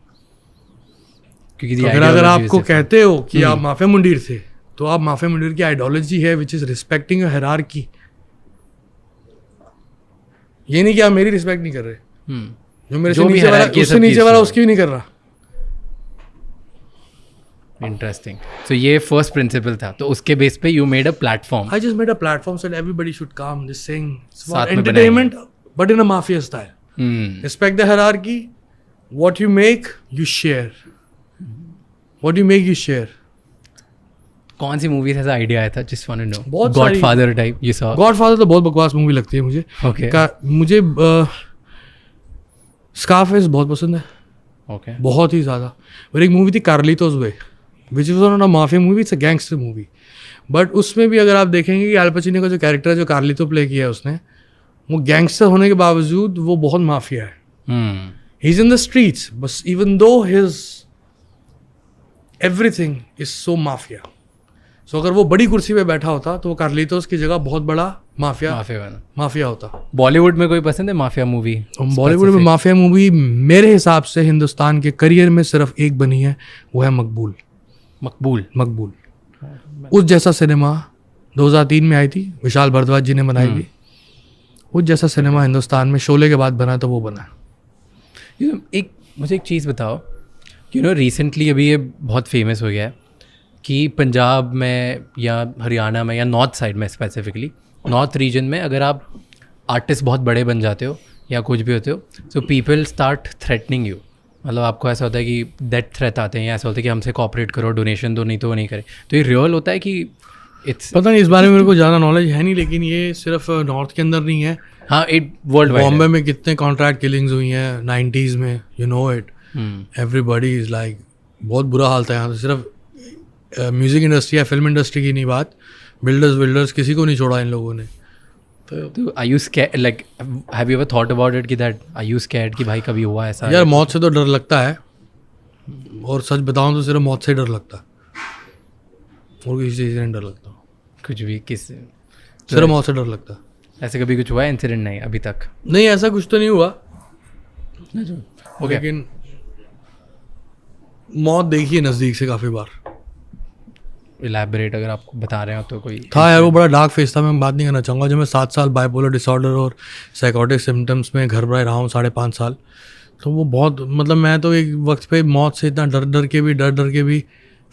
क्योंकि अगर आपको कहते हो कि आप माफिया मुंडीर थे, तो आप माफिया मुंडीर की आइडियोलॉजी है which is respecting your hierarchy. ये नहीं कि आप मेरी रिस्पेक्ट नहीं कर रहे, जो मेरे से नीचे वाला, उससे नीचे वाला उसकी भी नहीं कर रहा। इंटरेस्टिंग। सो ये फर्स्ट प्रिंसिपल था, तो उसके बेस पे you made a platform. I just made a platform so everybody should come, this thing entertainment but in a mafia style. Respect the hierarchy, what you make you share, what you make you share. कौन सी movie से ऐसा idea आया था? Just want to know. बहुत godfather type ये सब। Godfather तो बहुत बकवास मूवी लगती है मुझे। ओके। मुझे स्कारफेस बहुत पसंद है। ओके। बहुत ही ज़्यादा। और एक मूवी थी Carlito's Way, which is not a mafia movie, it's a gangster movie. But उसमें भी अगर आप देखेंगे कि अल पचिनो का जो कैरेक्टर है, जो कार्लितो प्ले किया है उसने, वो गैंगस्टर होने के बावजूद वो बहुत माफिया है। He is in the streets, बस even though his everything is so mafia. So अगर वो बड़ी कुर्सी पे बैठा होता तो वो कार्लिटोस की जगह बहुत बड़ा माफिया होता। बॉलीवुड में कोई पसंद है माफिया मूवी? बॉलीवुड में माफिया मूवी मेरे हिसाब से हिंदुस्तान के करियर में सिर्फ एक बनी है, वो है मकबूल। मकबूल उस जैसा सिनेमा 2003 में आई थी, विशाल भारद्वाज जी ने बनाई थी। उस जैसा सिनेमा हिंदुस्तान में शोले के बाद बना तो वो बना। मुझे एक चीज़ बताओ, रिसेंटली अभी ये बहुत फेमस हो गया है कि पंजाब में या हरियाणा में या नॉर्थ साइड में, स्पेसिफिकली नॉर्थ रीजन में, अगर आप आर्टिस्ट बहुत बड़े बन जाते हो या कुछ भी होते हो, so people start threatening you. मतलब आपको ऐसा होता है कि डेथ थ्रेट आते हैं, या ऐसा होता है कि हमसे कॉपरेट करो, डोनेशन दो, नहीं तो वो नहीं करे। तो ये रियल होता है कि इट्स, पता नहीं, इस बारे में मेरे को ज़्यादा नॉलेज है नहीं, लेकिन ये सिर्फ नॉर्थ के अंदर नहीं है। हाँ, इट वर्ल्ड वाइड। बॉम्बे में कितने कॉन्ट्रैक्ट किलिंग्स हुई हैं 90s में, you know it. Everybody is like, बहुत बुरा हाल था यहाँ। तो सिर्फ म्यूज़िक इंडस्ट्री या फिल्म इंडस्ट्री की नहीं बात, बिल्डर्स किसी को नहीं छोड़ा इन लोगों ने। तो are you scared, like have you ever thought about it कि that are you scared कि भाई कभी हुआ ऐसा? यार मौत से तो डर लगता है, और सच बताऊं तो सिर्फ मौत से ही डर लगता है, और किसी चीज़ से नहीं डर लगता, कुछ भी किस सिर्फ मौत से डर लगता है। ऐसे कभी कुछ हुआ है इंसिडेंट? नहीं अभी तक। नहीं ऐसा कुछ तो नहीं हुआ, Okay. लेकिन मौत देखी है नज़दीक से काफ़ी बार। इलैबोरेट अगर आपको बता रहे हो तो कोई था यार, वो बड़ा डार्क फेस था, मैं बात नहीं करना चाहूँगा। जब मैं 7 साल बाइपोलर डिसऑर्डर और साइकोटिक सिम्टम्स में घर पर रहा हूँ 5.5 साल, तो वो बहुत, मतलब मैं तो एक वक्त पे मौत से इतना डर के भी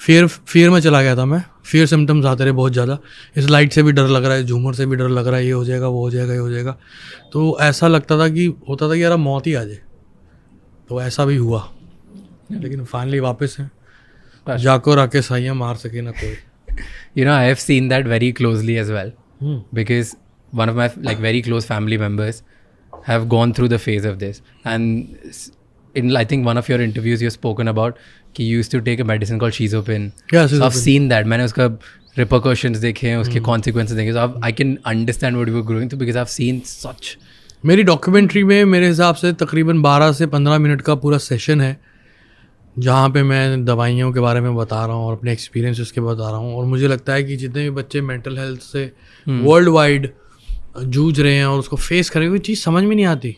फियर में चला गया था मैं। फियर सिम्टम्स आते रहे बहुत ज़्यादा, इस लाइट से भी डर लग रहा है, झूमर से भी डर लग रहा है, ये हो जाएगा, वो हो जाएगा, ये हो जाएगा। तो ऐसा लगता था कि होता था कि यार मौत ही आ जाए। तो ऐसा भी हुआ, लेकिन फाइनली वापस है, जाको राके साइयाँ मार सके ना कोई। You know, I have seen that very closely as well, because one of my like very close family members have gone through the phase of this, and in I think one of your interviews you've spoken about कि you used to take a medicine called Shizopin. Yeah, so I've seen that. मैंने उसका repercussions देखे हैं, उसके consequences देखे, so I can understand what you were going through because I've seen such. मेरी documentary में मेरे हिसाब से तकरीबन 12 से 15 मिनट का पूरा सेशन है, जहाँ पे मैं दवाइयों के बारे में बता रहा हूँ और अपने एक्सपीरियंस उसके बता रहा हूँ। और मुझे लगता है कि जितने भी बच्चे मेंटल हेल्थ से वर्ल्ड वाइड जूझ रहे हैं और उसको फेस करें, कोई चीज़ समझ में नहीं आती।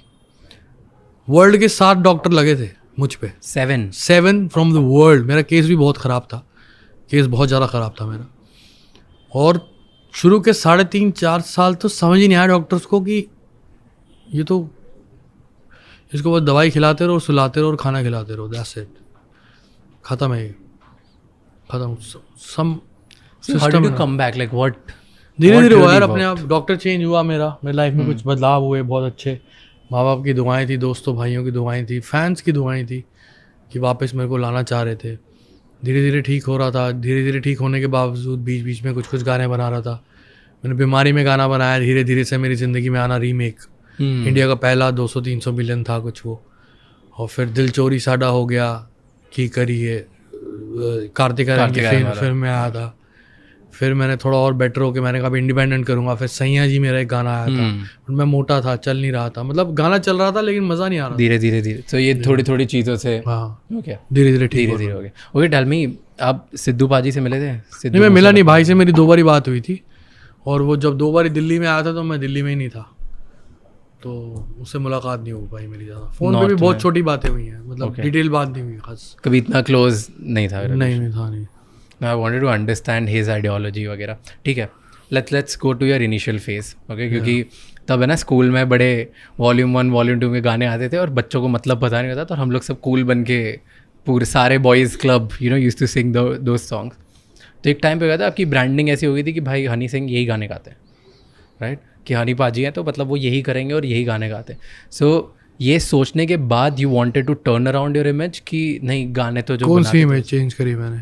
वर्ल्ड के 7 डॉक्टर लगे थे मुझ पे, 7 फ्रॉम द वर्ल्ड। मेरा केस भी बहुत ख़राब था, केस बहुत ज़्यादा ख़राब था मेरा। और शुरू के 3.5-4 साल तो समझ ही नहीं आया डॉक्टर्स को कि ये तो, इसको बस दवाई खिलाते रहो, सुलाते रहो और खाना खिलाते रहो, दैट्स इट, खत्म है, खत्म। सम How did you come back? Like what? धीरे धीरे हुआ यार, अपने आप डॉक्टर चेंज हुआ मेरा, मेरी लाइफ में कुछ बदलाव हुए बहुत अच्छे। माँ बाप की दुआएं थी, दोस्तों भाइयों की दुआएं थी, फैंस की दुआएं थी कि वापस मेरे को लाना चाह रहे थे। धीरे धीरे ठीक हो रहा था, धीरे धीरे ठीक होने के बावजूद बीच बीच में कुछ गाने बना रहा था। मैंने बीमारी में गाना बनाया, धीरे धीरे से मेरी ज़िंदगी में आना रीमेक, इंडिया का पहला 200-300 मिलियन था कुछ वो। और फिर दिल चोरी साडा हो गया, की करी है, कार्तिक आर्यन की फिल्म में आया था। फिर मैंने थोड़ा और बेटर होकर मैंने कहा इंडिपेंडेंट करूँगा। फिर सैया जी मेरा एक गाना आया था, बट मैं मोटा था, चल नहीं रहा था, मतलब गाना चल रहा था लेकिन मज़ा नहीं आ रहा। धीरे धीरे तो ये थोड़ी थोड़ी चीज़ों से हाँ ओके धीरे धीरे हो गया। ओके टेल मी, आप सिद्धू पाजी से मिले थे? नहीं मैं मिला नहीं, भाई से मेरी 2 बारी बात हुई थी, और वो जब 2 बारी दिल्ली में आया था तो मैं दिल्ली में ही नहीं था, तो उससे मुलाकात नहीं हो पाई मेरी ज़्यादा। फ़ोन पे भी बहुत छोटी बातें हुई हैं, मतलब डिटेल बात नहीं हुई खास, कभी इतना क्लोज नहीं था? नहीं था नहीं। I wanted to understand his ideology वगैरह। ठीक है, let's go to your initial phase. Okay, क्योंकि तब है ना स्कूल में बड़े वॉल्यूम 1 वॉल्यूम 2 के गाने आते थे और बच्चों को मतलब पता नहीं होता, तो हम लोग सब कूल बन के पूरे सारे boys club use to sing those songs. तो एक टाइम पे गया था आपकी ब्रांडिंग ऐसी हो गई थी कि भाई हनी सिंह यही गाने गाते हैं, राइट, कि हनी पाजी हैं तो मतलब वो यही करेंगे और यही गाने गाते हैं। सो ये सोचने के बाद you wanted to turn around your image कि नहीं गाने तो जो कौन सी इमेज चेंज करी मैंने,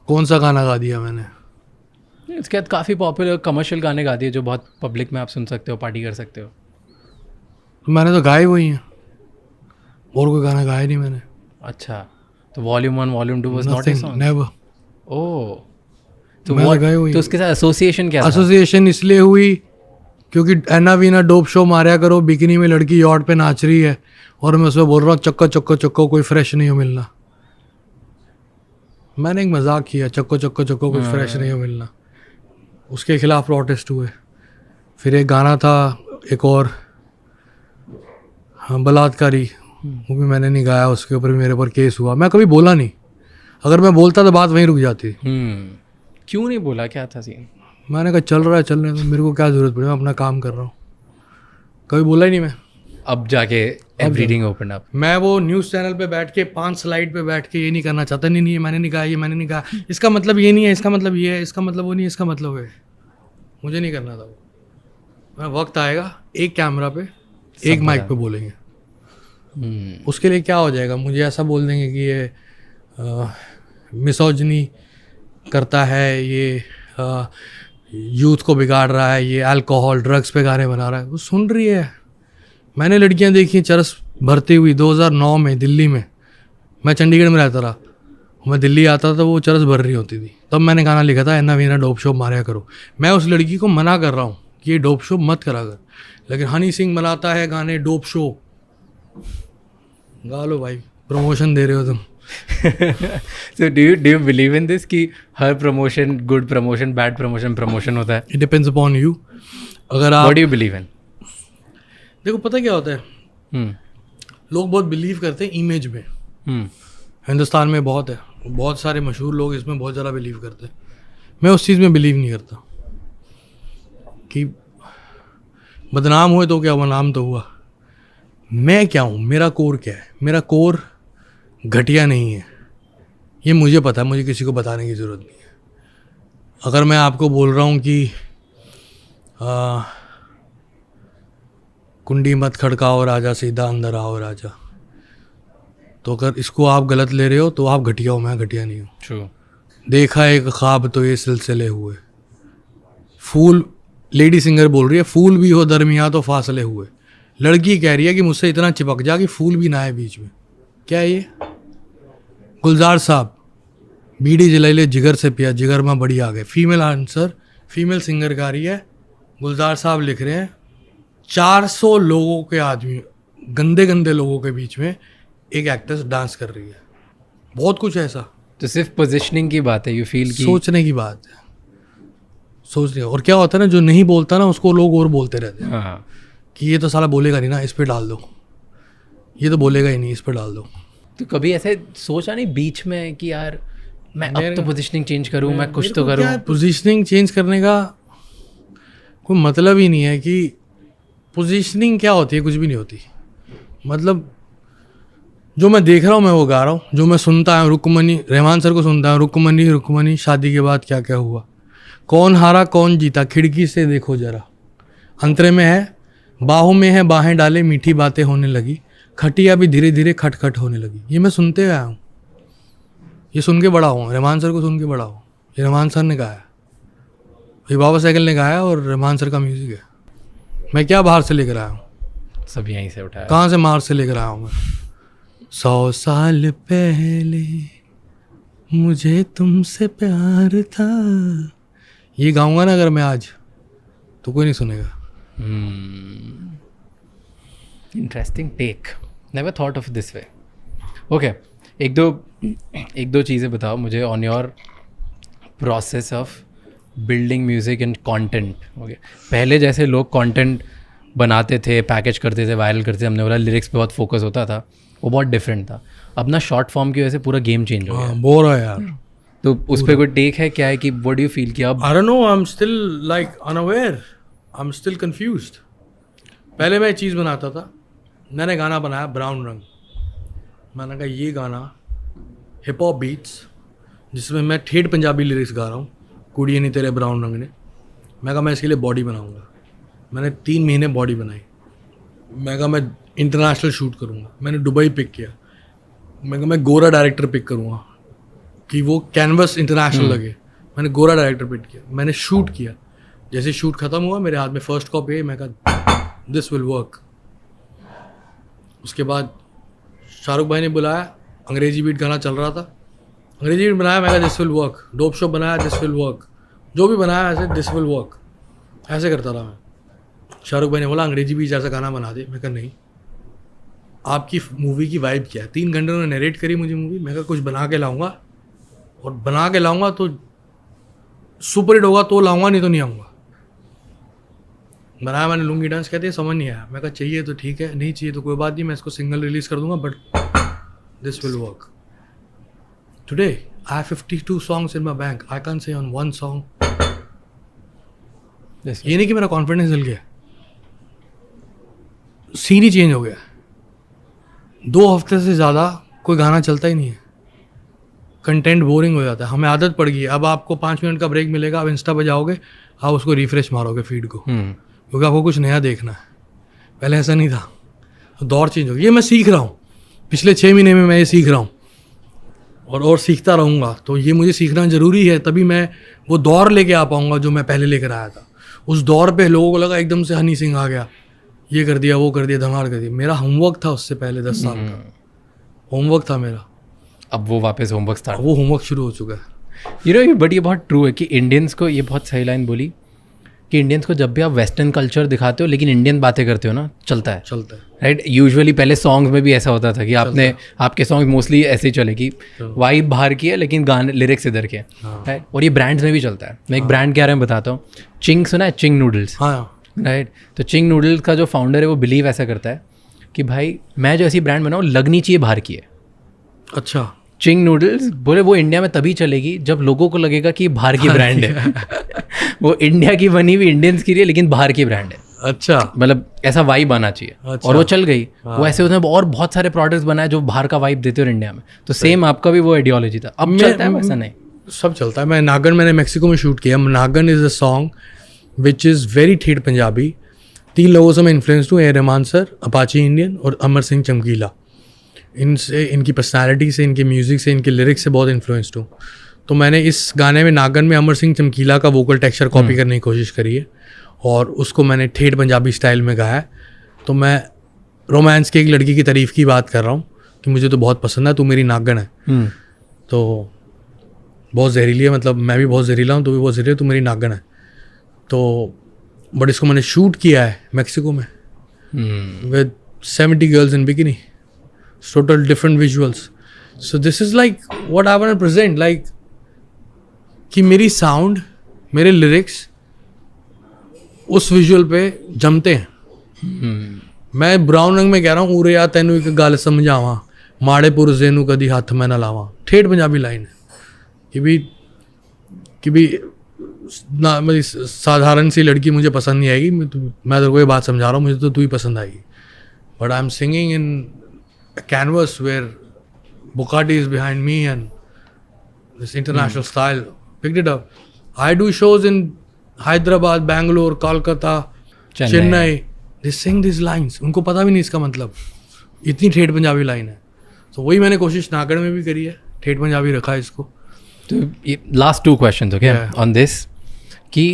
कौन सा गाना गा दिया मैंने? इसके बाद काफ़ी पॉपुलर कमर्शियल गाने गा दिए जो बहुत पब्लिक में आप सुन सकते हो, पार्टी कर सकते हो। मैंने तो गाए वही हैं, और कोई गाना गाया नहीं मैंने। अच्छा, तो volume 1 volume 2 was not a song? Never. Oh, तो मैं गाए हुई। तो उसके साथ एसोसिएशन क्या था? एसोसिएशन इसलिए हुई क्योंकि एना वीना डोप शो मारा करो, बिकनी में लड़की यॉट पे नाच रही है और मैं उसमें बोल रहा हूँ चक्को चक्को चक्को कोई फ्रेश नहीं हो मिलना। मैंने एक मजाक किया, चक्को चक्को चक्को कोई फ्रेश नहीं हो मिलना, उसके खिलाफ प्रोटेस्ट हुए। फिर एक गाना था एक और, हाँ बलात्कारी, वो भी मैंने नहीं गाया, उसके ऊपर भी मेरे ऊपर केस हुआ। मैं कभी बोला नहीं, अगर मैं बोलता तो बात वहीं रुक जाती। क्यों नहीं बोला, क्या था सीन? मैंने कहा चल रहा है चलने दो, मेरे को क्या ज़रूरत पड़ी, मैं अपना काम कर रहा हूँ। कभी बोला ही नहीं मैं। अब जाके एवरीथिंग ओपन अप। मैं वो न्यूज़ चैनल पे बैठ के 5 स्लाइड पे बैठ के ये नहीं करना चाहता, नहीं ये मैंने नहीं कहा, ये मैंने नहीं कहा, इसका मतलब ये नहीं है, इसका मतलब ये है, इसका मतलब वो नहीं है, इसका मतलब है। मुझे नहीं करना था वो। मैं वक्त आएगा एक कैमरा पे एक माइक पे बोलेंगे, उसके लिए क्या हो जाएगा, मुझे ऐसा बोल देंगे कि ये मिसोजिनी करता है, ये यूथ को बिगाड़ रहा है, ये अल्कोहल ड्रग्स पे गाने बना रहा है। वो सुन रही है। मैंने लड़कियां देखी चरस भरती हुई 2009 में दिल्ली में, मैं चंडीगढ़ में रहता रहा, मैं दिल्ली आता था तो वो चरस भर रही होती थी। तब मैंने गाना लिखा था एना वीना डोप शोप मारा करो। मैं उस लड़की को मना कर रहा हूँ कि ये डोप शो मत करा कर, लेकिन हनी सिंह बनाता है गाने डोप शो, गा लो भाई, प्रमोशन दे रहे हो तुम। So do you believe in this कि हर promotion, good promotion, bad promotion होता है? It depends upon you. अगर आप, What do you believe in? देखो पता क्या होता है, लोग बहुत बिलीव करते हैं इमेज में, हिंदुस्तान में बहुत है, बहुत सारे मशहूर लोग इसमें बहुत ज़्यादा बिलीव करते हैं। मैं उस चीज़ में बिलीव नहीं करता कि बदनाम हुए तो क्या हुआ, नाम तो हुआ। मैं क्या हूँ, मेरा कोर क्या है? मेरा कोर घटिया नहीं है, ये मुझे पता है, मुझे किसी को बताने की ज़रूरत नहीं है। अगर मैं आपको बोल रहा हूँ कि कुंडी मत खड़काओ राजा, सीधा अंदर आओ राजा, तो अगर इसको आप गलत ले रहे हो तो आप घटिया हो, मैं घटिया नहीं हूँ। True. देखा एक ख्वाब तो ये सिलसिले हुए, फूल, लेडी सिंगर बोल रही है, फूल भी हो दरमिया तो फासले हुए। लड़की कह रही है कि मुझसे इतना चिपक जा कि फूल भी ना आए बीच में। क्या है ये? गुलजार साहब, बीड़ी जलाई ले जिगर से पिया, जिगर में बड़ी आ गए। फीमेल आंसर, फीमेल सिंगर गा रही है, गुलजार साहब लिख रहे हैं, 400 लोगों के आदमी, गंदे गंदे लोगों के बीच में एक एक्ट्रेस डांस कर रही है। बहुत कुछ ऐसा, तो सिर्फ पोजिशनिंग की बात है, यू फील कि सोचने की बात है, सोचने। और क्या होता है ना, जो नहीं बोलता ना उसको लोग और बोलते रहते हैं हाँ, कि ये तो साला बोलेगा नहीं ना, इस पे डाल दो, ये तो बोलेगा ही नहीं, इस पे डाल दो। तो कभी ऐसे सोचा नहीं बीच में कि यार मैं अब तो पोजिशनिंग चेंज करूँ, मैं कुछ तो करूँ? पोजीशनिंग चेंज करने का कोई मतलब ही नहीं है कि पोजीशनिंग क्या होती है, कुछ भी नहीं होती। मतलब जो मैं देख रहा हूँ मैं वो गा रहा हूँ, जो मैं सुनता हूँ, रुकमनी, रहमान सर को सुनता हूँ, रुकमनी रुकमनी शादी के बाद क्या क्या हुआ, कौन हारा कौन जीता, खिड़की से देखो जरा, अंतरे में है, बाहों में है, बाहें डाले, मीठी बातें होने लगी, खटिया भी धीरे धीरे खटखट होने लगी। ये मैं सुनते आया हूँ, ये सुन के बड़ा हूँ, रहमान सर को सुन के बड़ा हूँ। ये रहमान सर ने गाया, ये बाबा साइकिल ने गाया और रहमान सर का म्यूज़िक है। मैं क्या बाहर से लेकर आया हूँ, सब यहीं से उठाया। कहाँ से मार से लेकर आया हूँ मैं। 100 साल पहले मुझे तुमसे प्यार था, ये गाऊंगा ना अगर मैं आज, तो कोई नहीं सुनेगा। Interesting take, never thought of this way. Okay, एक दो चीज़ें बताओ मुझे on your process of building music and content. Okay, पहले जैसे लोग कंटेंट बनाते थे, पैकेज करते थे, वायरल करते थे, हमने बोला लिरिक्स पे बहुत फोकस होता था, वो बहुत डिफरेंट था। अब ना शॉर्ट फॉर्म की वजह से पूरा गेम चेंज हो गया। बोर है यार। तो उस पर कोई टेक है क्या है कि व्हाट डू यू फील कि अब? I don't know, I am still like unaware, I am still confused. पहले मैं एक चीज़ बनाता था, मैंने गाना बनाया ब्राउन रंग, मैंने कहा ये गाना हिप हॉप बीट्स जिसमें मैं ठेठ पंजाबी लिरिक्स गा रहा हूँ, कुड़िए नहीं तेरे ब्राउन रंग ने। मैं कहा मैं इसके लिए बॉडी बनाऊँगा। मैंने 3 महीने बॉडी बनाई। मैं कहा मैं इंटरनेशनल शूट करूँगा। मैंने दुबई पिक किया। मैं कहा मैं गोरा डायरेक्टर पिक करूँगा कि वो कैनवस इंटरनेशनल लगे। मैंने गोरा डायरेक्टर पिक किया, मैंने शूट किया। जैसे शूट ख़त्म हुआ मेरे हाथ में फर्स्ट कॉपी आई, मैं कहा दिस विल वर्क। उसके बाद शाहरुख भाई ने बुलाया, अंग्रेजी बीट गाना चल रहा था, अंग्रेजी बीट बनाया, मैं कहा this will work. Dope show बनाया, दिस विल वर्क। जो भी बनाया ऐसे दिस विल वर्क, ऐसे करता रहा मैं। शाहरुख भाई ने बोला अंग्रेजी बीट जैसा गाना बना दे। मैं कहा नहीं, आपकी मूवी की वाइब क्या है। 3 घंटे उन्होंने नरेट करी मुझे मूवी। मैं कहा कुछ बना के लाऊंगा, और बना के लाऊंगा तो सुपर हिट होगा तो लाऊंगा, नहीं तो नहीं आऊँगा। बनाया मैंने लुंगी डांस, कहते हैं समझ नहीं आया। मैं कहा चाहिए तो ठीक है, नहीं चाहिए तो कोई बात नहीं, मैं इसको सिंगल रिलीज़ कर दूंगा, but this will work. Today I have 52 songs in my bank, I can say on 1 song. ये नहीं कि मेरा कॉन्फिडेंस हिल गया, सीन ही चेंज हो गया। 2 हफ्ते से ज़्यादा कोई गाना चलता ही नहीं है, कंटेंट बोरिंग हो जाता है। हमें आदत पड़ गई है, अब आपको 5 मिनट का ब्रेक मिलेगा, आप इंस्टा पे जाओगे, आप उसको रिफ्रेश मारोगे फीड को, क्योंकि आपको कुछ नया देखना है। पहले ऐसा नहीं था, तो दौर चेंज हो गया। ये मैं सीख रहा हूँ, पिछले 6 महीने में मैं ये सीख रहा हूँ, और सीखता रहूँगा। तो ये मुझे सीखना ज़रूरी है, तभी मैं वो दौर लेके आ पाऊँगा जो मैं पहले लेकर आया था। उस दौर पे लोगों को लगा एकदम से हनी सिंह आ गया, ये कर दिया, वो कर दिया, धमाल कर दिया। मेरा होमवर्क था उससे पहले 10 साल का होमवर्क था मेरा। अब वो वापस होमवर्क स्टार्ट, वो होमवर्क शुरू हो चुका है। यू नो, बट ये बहुत ट्रू है कि इंडियंस को, ये बहुत सही लाइन बोली कि इंडियंस को जब भी आप वेस्टर्न कल्चर दिखाते हो लेकिन इंडियन बातें करते हो ना, चलता है राइट. यूजुअली पहले सॉन्ग्स में भी ऐसा होता था कि आपके सॉन्ग मोस्टली ऐसे ही चले कि वाइब बाहर की है लेकिन गाने लिरिक्स इधर के राइट. और ये ब्रांड्स में भी चलता है. मैं एक ब्रांड के बारे में बताता हूँ. चिंग सुना है? चिंग नूडल्स राइट. तो चिंग नूडल्स का जो फाउंडर है वो बिलीव ऐसा करता है कि भाई मैं जो ऐसी ब्रांड बनाऊँ लगनी चाहिए बाहर की है. अच्छा. चिंग नूडल्स बोले वो इंडिया में तभी चलेगी जब लोगों को लगेगा कि बाहर की ब्रांड है. वो इंडिया की बनी हुई इंडियंस की रही है लेकिन बाहर की ब्रांड है. अच्छा. मतलब ऐसा वाइब आना चाहिए. अच्छा. और वो चल गई. वो ऐसे उसने और बहुत सारे प्रोडक्ट्स बनाए जो बाहर का वाइब देते हो इंडिया में. तो सेम आपका भी वो आइडियोलॉजी था. अब चलता है वैसा नहीं? सब चलता है. मैंने मेक्सिको में शूट किया. Naagan is a song which is very ठेठ पंजाबी. 3 लोगों से मैं इन्फ्लुएंस्ड हूँ. A Rahman sir, Apache Indian और अमर सिंह चमकीला. इनसे, इनकी पर्सनालिटी से, इनके म्यूज़िक से, इनके लिरिक्स से बहुत इन्फ्लुएंस्ड हूँ. तो मैंने इस गाने में नागन में अमर सिंह चमकीला का वोकल टेक्सचर कॉपी करने की कोशिश करी है और उसको मैंने ठेठ पंजाबी स्टाइल में गाया है. तो मैं रोमांस की एक लड़की की तारीफ़ की बात कर रहा हूँ कि मुझे तो बहुत पसंद है, तू मेरी नागन है. तो बहुत जहरीली है, मतलब मैं भी बहुत जहरीला हूँ, तू भी बहुत जहरीली है, तू मेरी नागन है. तो बट इसको मैंने शूट किया है मेक्सिको में with 70 girls in bikini. Total different visuals. So this is like what I want to present, like कि मेरी साउंड, मेरे लिरिक्स उस विजुअल पे जमते हैं. मैं ब्राउन रंग में कह रहा हूँ उरे आ तैनू एक गल समझावा माड़े पुरजे नू कदी हथ मैं ना लावा. ठेठ पंजाबी लाइन है कि भी ना मेरी साधारण सी लड़की मुझे पसंद नहीं आएगी. मैं तेरे को ये बात समझा रहा हूँ, मुझे तो तू ही पसंद आएगी. But I am singing in a canvas where Bugatti is behind me and this international style picked it up. I do shows in Hyderabad, Bangalore, Kolkata, Chennai. They sing these lines. उनको पता भी नहीं इसका मतलब. इतनी ठेठ Punjabi line है. तो वही मैंने कोशिश नागड़ में भी करी है. ठेठ पंजाबी रखा है इसको. तो last 2 questions okay on this कि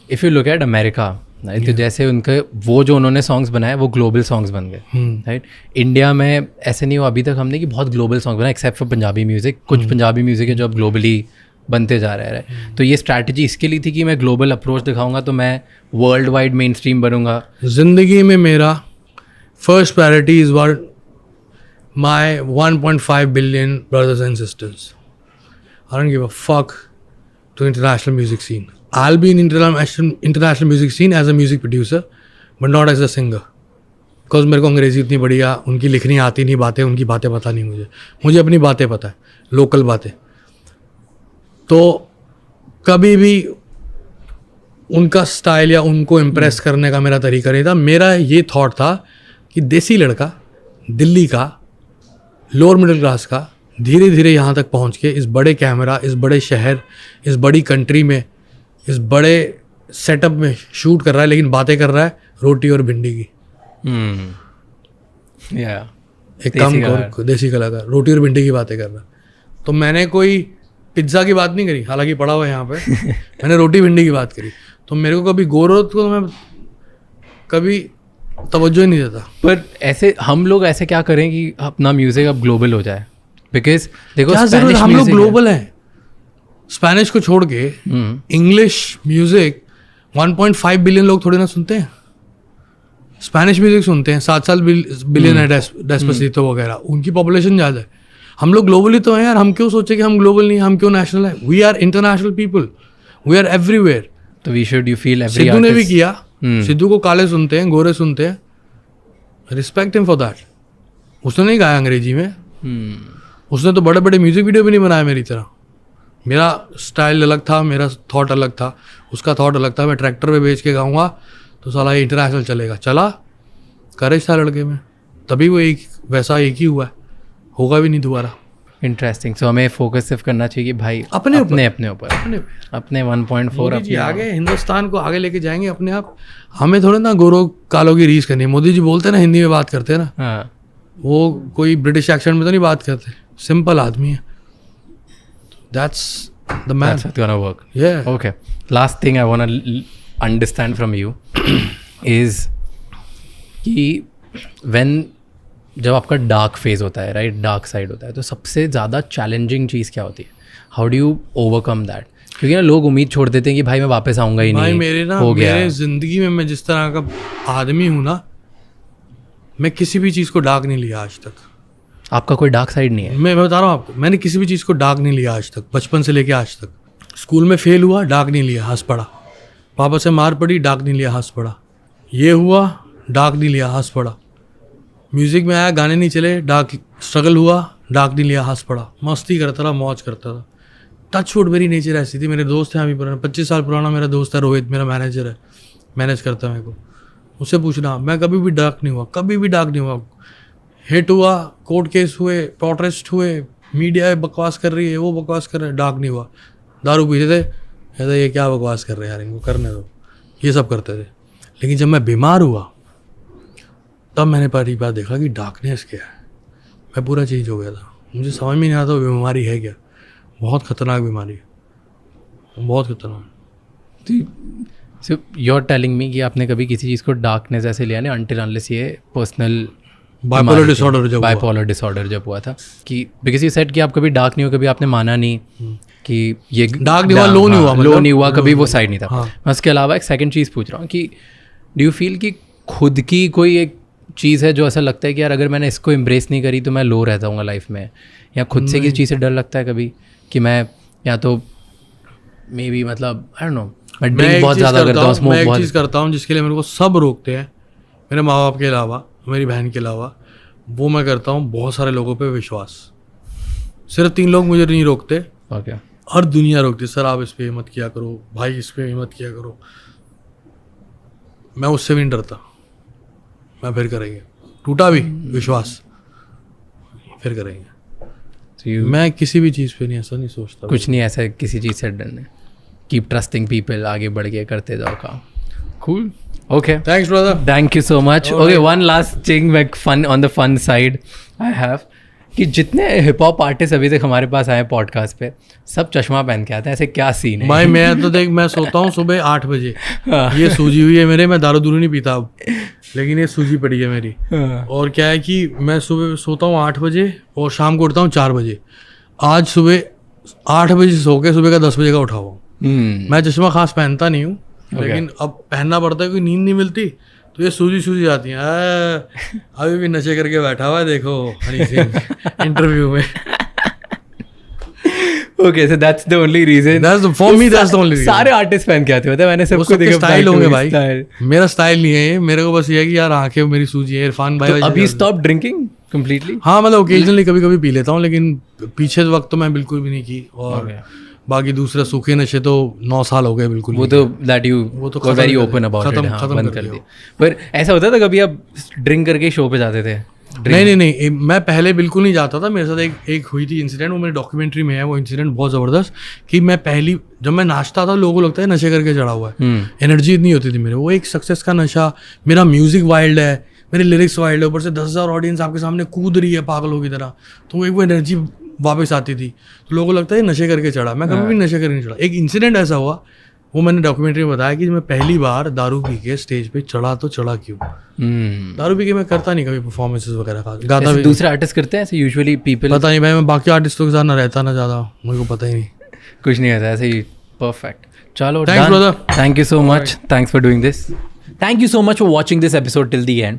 if you look at America right. तो जैसे उनके वो जो उन्होंने सॉन्ग्स बनाए वो ग्लोबल सॉन्ग्स बन गए राइट. इंडिया में ऐसे नहीं हुआ अभी तक हमने कि बहुत ग्लोबल सॉन्ग बनाए एक्सेप्ट फॉर पंजाबी म्यूज़िक. कुछ पंजाबी म्यूज़िक है जो अब ग्लोबली बनते जा रहा है. तो ये स्ट्रैटेजी इसके लिए थी कि मैं ग्लोबल अप्रोच दिखाऊंगा तो मैं वर्ल्ड वाइड मेन स्ट्रीम बनूंगा. ज़िंदगी में मेरा first priority is what my 1.5 billion brothers and sisters. I don't give a fuck to international music scene. I'll be in international music scene as a music producer, but not as a singer. Because मेरे को अंग्रेज़ी इतनी बढ़िया उनकी लिखनी आती नहीं, बातें उनकी बातें पता नहीं मुझे अपनी बातें पता है, लोकल बातें. तो कभी भी उनका स्टाइल या उनको इम्प्रेस करने का मेरा तरीका नहीं था. मेरा ये थॉट था कि देसी लड़का दिल्ली का लोअर मिडिल क्लास का धीरे धीरे यहाँ तक पहुँच के इस बड़े कैमरा, इस बड़े शहर, इस बड़ी कंट्री में, इस बड़े सेटअप में शूट कर रहा है लेकिन बातें कर रहा है रोटी और भिंडी की. एक काम करो, देसी कलाकार रोटी और भिंडी की बातें कर रहा है. तो मैंने कोई पिज्ज़ा की बात नहीं करी, हालांकि पड़ा हुआ है यहाँ पे. मैंने रोटी भिंडी की बात करी. तो मेरे को कभी गोरत को मैं कभी तवज्जो ही नहीं देता. पर ऐसे हम लोग ऐसे क्या करें कि अपना म्यूज़िक अब ग्लोबल हो जाए. बिकॉज देखो हम लोग ग्लोबल हैं. स्पेनिश को छोड़ के इंग्लिश म्यूजिक 1.5 बिलियन लोग थोड़े ना सुनते हैं. स्पेनिश म्यूजिक सुनते हैं. 7 बिलियन है डेस्पासितो वगैरह. उनकी पॉपुलेशन ज़्यादा है. हम लोग ग्लोबली तो हैं यार. हम क्यों सोचे कि हम ग्लोबल नहीं, हम क्यों नेशनल है. We are international people, we are everywhere. तो we should you feel every. Sidhu ने भी किया. सिद्धू को काले सुनते हैं, गोरे सुनते हैं. Respect him for that. उसने नहीं गाया अंग्रेजी में. उसने तो बड़े बड़े म्यूजिक वीडियो भी नहीं बनाया मेरी तरह. मेरा स्टाइल अलग था, मेरा थॉट अलग था, उसका थॉट अलग था. मैं ट्रैक्टर पे बेच के गाऊंगा तो साला ये इंटरनेशनल चलेगा. चला, करेज था लड़के में, तभी वो एक वैसा एक ही हुआ है. होगा भी नहीं दोबारा. इंटरेस्टिंग. सो हमें फोकस सिर्फ करना चाहिए कि भाई अपने ऊपर अपने 1.4 अपने आगे हिंदुस्तान को आगे लेके जाएंगे अपने आप. हमें थोड़े ना गोरों कालों की रीस करनी है. मोदी जी बोलते हैं ना, हिंदी में बात करते हैं ना, वो कोई ब्रिटिश एक्सेंट में तो नहीं बात करते. सिंपल आदमी है. That's the man. That's gonna work. Yeah. Okay. Last thing I wanna understand from you is कि जब आपका डार्क फेज होता है, राइट, डार्क साइड होता है, तो सबसे ज़्यादा चैलेंजिंग चीज़ क्या होती है? How do you overcome that? क्योंकि ना लोग उम्मीद छोड़ देते हैं कि भाई मैं वापस आऊँगा ही भाई नहीं, मेरे ज़िंदगी में मैं जिस तरह का आदमी हूँ ना, मैं किसी भी चीज़ को डार्क नहीं लिया आज तक। आपका कोई डार्क साइड नहीं है? मैं बता रहा हूँ आपको, मैंने किसी भी चीज़ को डार्क नहीं लिया आज तक, बचपन से लेके आज तक। स्कूल में फेल हुआ, डार्क नहीं लिया, हंस पड़ा। पापा से मार पड़ी, डार्क नहीं लिया, हंस पड़ा। ये हुआ, डार्क नहीं लिया, हंस पड़ा। म्यूज़िक में आया, गाने नहीं चले, डार्क स्ट्रगल हुआ, डार्क नहीं लिया, हंस पड़ा। मस्ती करता रहा, मौज करता था। टच वुड मेरी नेचर ऐसी थी। मेरे दोस्त हैं अभी पुराना, 25 साल पुराना मेरा दोस्त है रोहित, मेरा मैनेजर है, मैनेज करता है मेरे को। उससे पूछना, मैं कभी भी डार्क नहीं हुआ, कभी भी डार्क नहीं हुआ। हिट हुआ, कोर्ट केस हुए, प्रोटेस्ट हुए, मीडिया बकवास कर रही है, वो बकवास कर रहे हैं, डार्क नहीं हुआ। दारू पीते थे, कहते ये क्या बकवास कर रहे हैं यार, इनको करने दो, ये सब करते थे। लेकिन जब मैं बीमार हुआ तब मैंने पहली बार देखा कि डार्कनेस क्या है। मैं पूरा चेंज हो गया था। मुझे समझ में नहीं आता वो बीमारी है क्या। बहुत खतरनाक बीमारी है, बहुत खतरनाक। So you are telling me कि आपने कभी किसी चीज़ को डार्कनेस ऐसे लिया नहीं अनटिल अनलेस ये पर्सनल बाइपोलर डिसऑर्डर जब हुआ था कि बिकॉज यू सेड कि आप कभी डार्क नहीं हो, कभी आपने माना नहीं कि ये डार्क नहीं हुआ, लो नहीं हुआ, लो नहीं हुआ, कभी वो साइड नहीं था। मैं उसके अलावा एक सेकंड चीज़ पूछ रहा हूँ कि डू यू फील कि खुद की कोई एक चीज़ है जो ऐसा लगता है कि यार अगर मैंने इसको एम्ब्रेस नहीं करी तो मैं लो रह जाऊँगा लाइफ में, या खुद से किसी चीज़ से डर लगता है कभी कि मैं या तो मे बी मतलब आई डोंट नो, मैं ड्रिंक बहुत ज़्यादा करता हूँ, स्मोक बहुत। मैं एक चीज़ करता हूँ जिसके लिए मेरे को सब रोकते हैं, मेरे माँ बाप के अलावा, मेरी बहन के अलावा, वो मैं करता हूँ बहुत सारे लोगों पे विश्वास। सिर्फ 3 लोग मुझे नहीं रोकते, ओके, हर दुनिया रोकती। सर आप इस पे मत किया करो, भाई इस पे मत किया करो। मैं उससे भी नहीं डरता, मैं फिर करेंगे। टूटा भी विश्वास, फिर करेंगे। मैं किसी भी चीज़ पे नहीं ऐसा नहीं सोचता, कुछ नहीं ऐसा किसी चीज़ से डरने। कीप ट्रस्टिंग पीपल, आगे बढ़ के करते जाओ काम। Cool, okay, thanks brother, thank you so much. Okay, one last thing like fun on the fun side I have कि जितने हिप हॉप आर्टिस्ट अभी तक हमारे पास आए पॉडकास्ट पे सब चश्मा पहन के आते हैं, ऐसे क्या सीन है? भाई मैं तो देख, मैं सोता हूँ सुबह 8 बजे, ये सूजी हुई है मेरे, मैं दारू दूरू नहीं पीता अब, लेकिन ये सूजी पड़ी है मेरी। और क्या है कि मैं सुबह सोता हूँ 8 बजे और शाम को उठता हूँ 4 बजे। आज सुबह 8 बजे सो के सुबह का 10 बजे का उठा हुआ हूँ। मैं चश्मा खास पहनता नहीं हूँ, लेकिन अब पहनना पड़ता है, कोई नींद नहीं मिलती तो ये सूजी आती हैं। अभी भी नशे करके बैठा हुआ है, देखो हनी सिंह इंटरव्यू में। Okay, so that's the only reason. For me that's the only reason. सारे आर्टिस्ट पहन के आते होते हैं, मैंने सबको देखा। स्टाइल होंगे भाई, मेरा स्टाइल नहीं है ये। मेरे को बस ये है कि यार आंखें मेरी सूजी है। इरफान भाई अभी स्टॉप ड्रिंकिंग कंप्लीटली? हाँ, मतलब ओकेजनली कभी कभी पी लेता हूँ, लेकिन पीछे वक्त तो मैं बिल्कुल भी नहीं की। और बाकी दूसरा सूखे नशे तो 9 साल हो गए बिल्कुल। वो तो दैट यू वो तो वेरी ओपन अबाउट इट, हाँ, बंद कर दिया। पर ऐसा होता था कभी आप ड्रिंक करके शो पे जाते थे? नहीं, मैं पहले बिल्कुल नहीं जाता था। मेरे साथ एक हुई थी इंसिडेंट, वो मेरी डॉक्यूमेंट्री में है। वो इंसिडेंट बहुत ज़बरदस्त कि जब मैं नाचता था लोगों को लगता है नशे करके चढ़ा हुआ है, एनर्जी इतनी होती थी मेरे। वो एक सक्सेस का नशा। मेरा म्यूजिक वाइल्ड है, मेरे लिरिक्स वाइल्ड है, ऊपर से 10,000 ऑडियंस आपके सामने कूद रही है पागलों की तरह, तो एक वो एनर्जी वापस आती थी। तो लोगों को लगता है नशे करके चढ़ा। मैं कभी भी नशे करके नहीं चढ़ा। एक इंसिडेंट ऐसा हुआ, वो मैंने डॉक्यूमेंट्री में बताया कि मैं पहली बार दारू पी के स्टेज पे चढ़ा तो चढ़ा क्यों। दारू पी के मैं करता नहीं कभी परफॉर्मेंसेस वगैरह का, गाता भी। दूसरे आर्टिस्ट करते हैं ऐसे यूजुअली पीपल? पता नहीं भाई, मैं बाकी आर्टिस्टों के साथ ना रहता ना ज़्यादा, मुझे को पता ही नहीं। कुछ नहीं ऐसा, ऐसे ही परफेक्ट। चलो, thanks brother, thank you so much, thanks for doing this. Thank you so much for watching this episode till the and.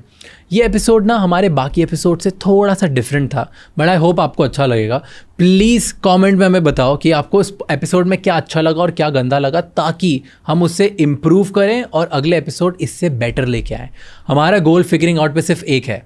ये एपिसोड ना हमारे बाकी एपिसोड से थोड़ा सा डिफरेंट था, बट आई होप आपको अच्छा लगेगा। प्लीज़ कमेंट में हमें बताओ कि आपको इस एपिसोड में क्या अच्छा लगा और क्या गंदा लगा, ताकि हम उससे इम्प्रूव करें और अगले एपिसोड इससे बेटर लेके आएँ। हमारा गोल फिगरिंग आउट पे सिर्फ एक है,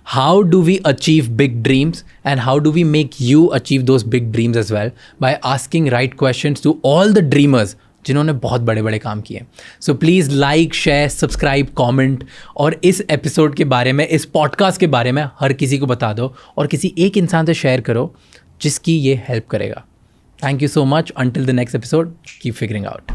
how do we achieve big dreams and how do we make you achieve those big dreams as well by asking right questions to all the dreamers जिन्होंने बहुत बड़े बड़े काम किए। So please like, share, subscribe, comment, और इस episode के बारे में, इस पॉडकास्ट के बारे में हर किसी को बता दो और किसी एक इंसान से शेयर करो जिसकी ये हेल्प करेगा। Thank you so much. Until the next episode, keep figuring out.